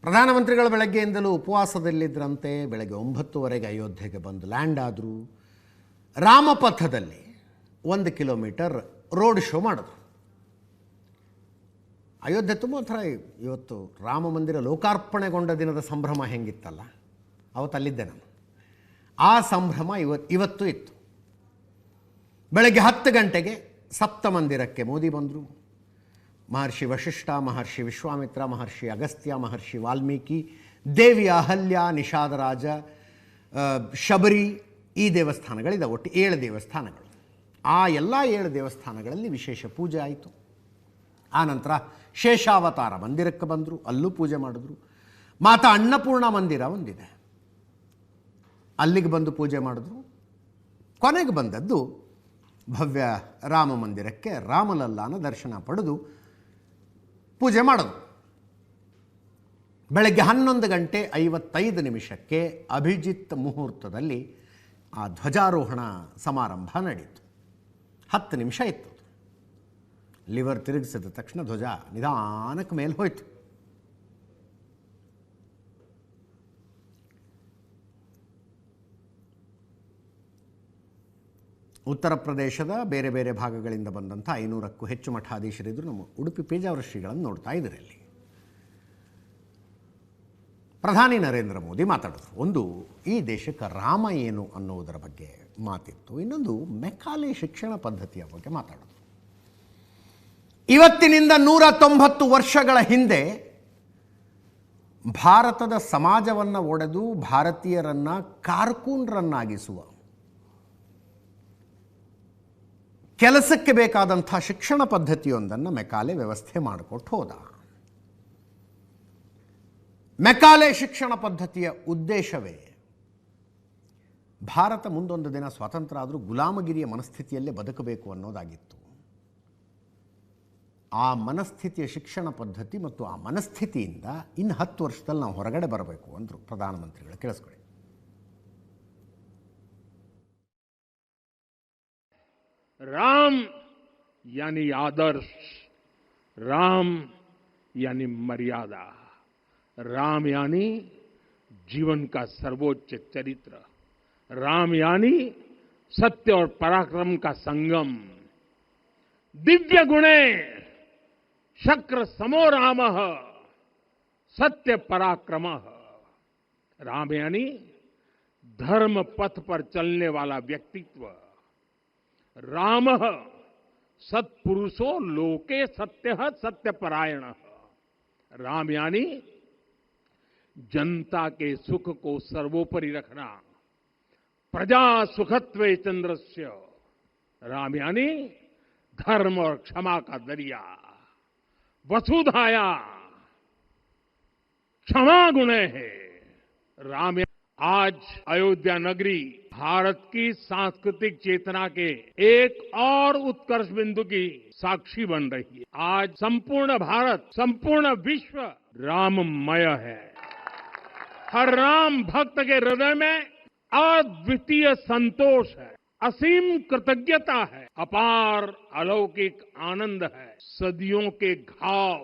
S1: ಪ್ರಧಾನಮಂತ್ರಿಗಳು ಬೆಳಗ್ಗೆಯಿಂದಲೂ ಉಪವಾಸದಲ್ಲಿದ್ದರಂತೆ. ಬೆಳಗ್ಗೆ 9:30 ಅಯೋಧ್ಯೆಗೆ ಬಂದು ಲ್ಯಾಂಡ್ ಆದರು. ರಾಮಪಥದಲ್ಲಿ 1 ಕಿಲೋಮೀಟರ್ ರೋಡ್ ಶೋ ಮಾಡಿದ್ರು. ಅಯೋಧ್ಯೆ ತುಂಬ ಒಂಥರ ಇವತ್ತು ರಾಮ ಮಂದಿರ ಲೋಕಾರ್ಪಣೆಗೊಂಡ ದಿನದ ಸಂಭ್ರಮ ಹೆಂಗಿತ್ತಲ್ಲ, ಅವತ್ತು ಅಲ್ಲಿದ್ದೆ ನಾನು. ಆ ಸಂಭ್ರಮ ಇವತ್ತು ಇತ್ತು. ಬೆಳಗ್ಗೆ 10 ಗಂಟೆಗೆ ಸಪ್ತಮಂದಿರಕ್ಕೆ ಮೋದಿ ಬಂದರು. ಮಹರ್ಷಿ ವಶಿಷ್ಠ, ಮಹರ್ಷಿ ವಿಶ್ವಾಮಿತ್ರ, ಮಹರ್ಷಿ ಅಗಸ್ತ್ಯ, ಮಹರ್ಷಿ ವಾಲ್ಮೀಕಿ, ದೇವಿ ಅಹಲ್ಯ, ನಿಷಾದರಾಜ, ಶಬರಿ, ಈ ದೇವಸ್ಥಾನಗಳಿದೆ. ಒಟ್ಟು 7 ದೇವಸ್ಥಾನಗಳು. ಆ ಎಲ್ಲ 7 ದೇವಸ್ಥಾನಗಳಲ್ಲಿ ವಿಶೇಷ ಪೂಜೆ ಆಯಿತು. ಆನಂತರ ಶೇಷಾವತಾರ ಮಂದಿರಕ್ಕೆ ಬಂದರು, ಅಲ್ಲೂ ಪೂಜೆ ಮಾಡಿದ್ರು. ಮಾತಾ ಅನ್ನಪೂರ್ಣ ಮಂದಿರ ಒಂದಿದೆ, ಅಲ್ಲಿಗೆ ಬಂದು ಪೂಜೆ ಮಾಡಿದ್ರು. ಕೊನೆಗೆ ಬಂದದ್ದು ಭವ್ಯ ರಾಮ ಮಂದಿರಕ್ಕೆ ರಾಮಲಲ್ಲಾನ ದರ್ಶನ ಪಡೆದು ಪೂಜೆ ಮಾಡೋದು. ಬೆಳಗ್ಗೆ 11:55 ಅಭಿಜಿತ್ ಮುಹೂರ್ತದಲ್ಲಿ ಆ ಧ್ವಜಾರೋಹಣ ಸಮಾರಂಭ ನಡೆಯಿತು. 10 ನಿಮಿಷ ಇತ್ತು. ಲಿವರ್ ತಿರುಗಿಸಿದ ತಕ್ಷಣ ಧ್ವಜ ನಿಧಾನಕ್ಕೆ ಮೇಲೆ ಹೋಯಿತು. ಉತ್ತರ ಪ್ರದೇಶದ ಬೇರೆ ಬೇರೆ ಭಾಗಗಳಿಂದ ಬಂದಂಥ 500ಕ್ಕೂ ಹೆಚ್ಚು ಮಠಾಧೀಶರಿದ್ದರು. ನಮ್ಮ ಉಡುಪಿ ಪೇಜಾವರ ಶ್ರೀಗಳನ್ನು ನೋಡ್ತಾ ಇದ್ದಾರೆ ಇಲ್ಲಿ. ಪ್ರಧಾನಿ ನರೇಂದ್ರ ಮೋದಿ ಮಾತಾಡಿದ್ರು. ಒಂದು, ಈ ದೇಶಕ್ಕೆ ರಾಮ ಏನು ಅನ್ನುವುದರ ಬಗ್ಗೆ ಮಾತಿತ್ತು. ಇನ್ನೊಂದು, ಮೆಕಾಲೆ ಶಿಕ್ಷಣ ಪದ್ಧತಿಯ ಬಗ್ಗೆ ಮಾತಾಡಿದ್ರು. ಇವತ್ತಿನಿಂದ 190 ವರ್ಷಗಳ ಹಿಂದೆ ಭಾರತದ ಸಮಾಜವನ್ನು ಒಡೆದು ಭಾರತೀಯರನ್ನು ಕಾರ್ಕೂನರನ್ನಾಗಿಸುವ ಕೆಲಸಕ್ಕೆ ಬೇಕಾದಂಥ ಶಿಕ್ಷಣ ಪದ್ಧತಿಯೊಂದನ್ನು ಮೆಕಾಲೆ ವ್ಯವಸ್ಥೆ ಮಾಡಿಕೊಟ್ಟು ಹೋದ. ಮೆಕಾಲೆ ಶಿಕ್ಷಣ ಪದ್ಧತಿಯ ಉದ್ದೇಶವೇ ಭಾರತ ಮುಂದೊಂದು ದಿನ ಸ್ವತಂತ್ರ ಆದರೂ ಗುಲಾಮಗಿರಿಯ ಮನಸ್ಥಿತಿಯಲ್ಲೇ ಬದುಕಬೇಕು ಅನ್ನೋದಾಗಿತ್ತು. ಆ ಮನಸ್ಥಿತಿಯ ಶಿಕ್ಷಣ ಪದ್ಧತಿ ಮತ್ತು ಆ ಮನಸ್ಥಿತಿಯಿಂದ ಇನ್ನು 10 ವರ್ಷದಲ್ಲಿ ನಾವು ಹೊರಗಡೆ ಬರಬೇಕು ಅಂದರು ಪ್ರಧಾನಮಂತ್ರಿಗಳು. ಕೇಳಿಸ್ಕೊಳ್ಳಿ.
S17: राम यानी आदर्श, राम यानी मर्यादा, राम यानी जीवन का सर्वोच्च चरित्र, राम यानी सत्य और पराक्रम का संगम, दिव्य गुणे शक्र समो रामः, सत्य पराक्रमः। राम यानी धर्म पथ पर चलने वाला व्यक्तित्व, रामः सत्पुरुषो लोके सत्यः सत्यपरायणः। राम यानी जनता के सुख को सर्वोपरि रखना, प्रजा सुखत्वे चंद्रस्य। राम यानी धर्म और क्षमा का दरिया, वसुधाया क्षमा गुणे है। राम आज अयोध्या नगरी भारत की सांस्कृतिक चेतना के एक और उत्कर्ष बिंदु की साक्षी बन रही है। आज संपूर्ण भारत, संपूर्ण विश्व राममय है। हर राम भक्त के हृदय में अद्वितीय संतोष है, असीम कृतज्ञता है, अपार अलौकिक आनंद है। सदियों के घाव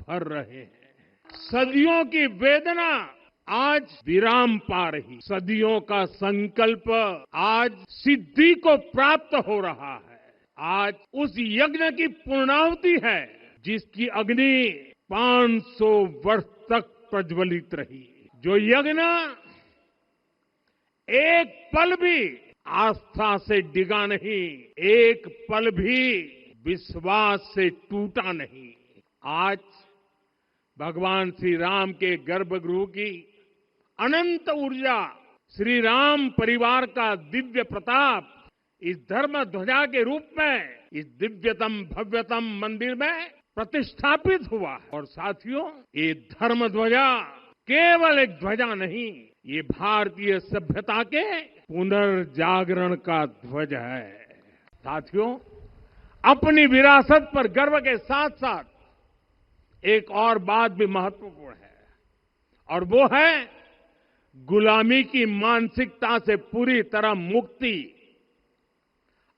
S17: भर रहे हैं, सदियों की वेदना आज विराम पा रही, सदियों का संकल्प आज सिद्धि को प्राप्त हो रहा है। आज उस यज्ञ की पूर्णाहुति है जिसकी अग्नि 500 वर्ष तक प्रज्वलित रही। जो यज्ञ एक पल भी आस्था से डिगा नहीं, एक पल भी विश्वास से टूटा नहीं। आज भगवान श्री राम के गर्भगृह की अनंत ऊर्जा, श्री राम परिवार का दिव्य प्रताप इस धर्म ध्वजा के रूप में इस दिव्यतम भव्यतम मंदिर में प्रतिष्ठापित हुआ है। और साथियों, ये धर्म ध्वजा केवल एक ध्वजा नहीं, ये भारतीय सभ्यता के पुनर्जागरण का ध्वज है। साथियों, अपनी विरासत पर गर्व के साथ साथ एक और बात भी महत्वपूर्ण है, और वो है गुलामी की मानसिकता से पूरी तरह मुक्ति।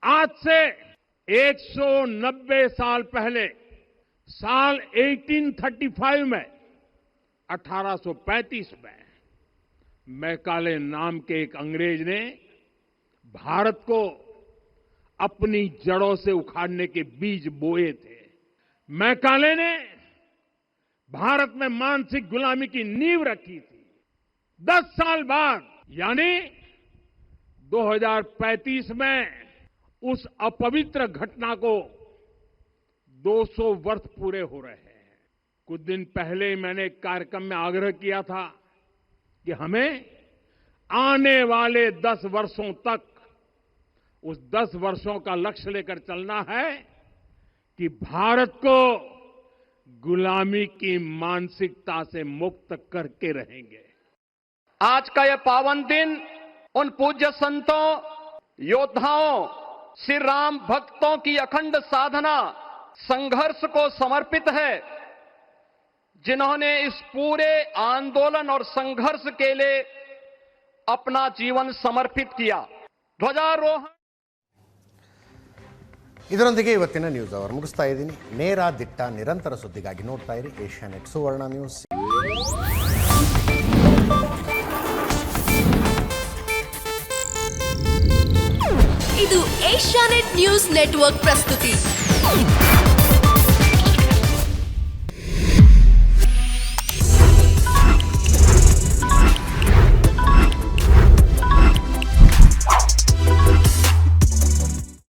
S17: आज से 190 साल पहले, साल 1835 में, 1835 में मैकाले नाम के एक अंग्रेज ने भारत को अपनी जड़ों से उखाड़ने के बीज बोए थे। मैकाले ने भारत में मानसिक गुलामी की नींव रखी थी। 10 साल बाद यानी 2035 में उस अपवित्र घटना को 200 वर्ष पूरे हो रहे हैं। कुछ दिन पहले मैंने एक कार्यक्रम में आग्रह किया था कि हमें आने वाले 10 वर्षों तक उस 10 वर्षों का लक्ष्य लेकर चलना है कि भारत को गुलामी की मानसिकता से मुक्त करके रहेंगे।
S18: आज का यह पावन दिन उन पूज्य संतों, योद्धाओं, श्री राम भक्तों की अखंड साधना, संघर्ष को समर्पित है, जिन्होंने इस पूरे आंदोलन और संघर्ष के लिए अपना जीवन समर्पित किया। ध्वजारोहण
S1: ಇದರೊಂದಿಗೆ ಇವತ್ತಿನ ನ್ಯೂಸ್ ಅವರ್ ಮುಗಿಸ್ತಾ ಇದ್ದೀನಿ. ನೇರ ದಿಟ್ಟ ನಿರಂತರ ಸುದ್ದಿಗಾಗಿ ನೋಡ್ತಾ ಇರಿ ಏಷ್ಯಾನೆಟ್ ಸುವರ್ಣ ನ್ಯೂಸ್.
S19: ಇದು ಏಷ್ಯಾನೆಟ್ ನ್ಯೂಸ್ ನೆಟ್ವರ್ಕ್ ಪ್ರಸ್ತುತಿ.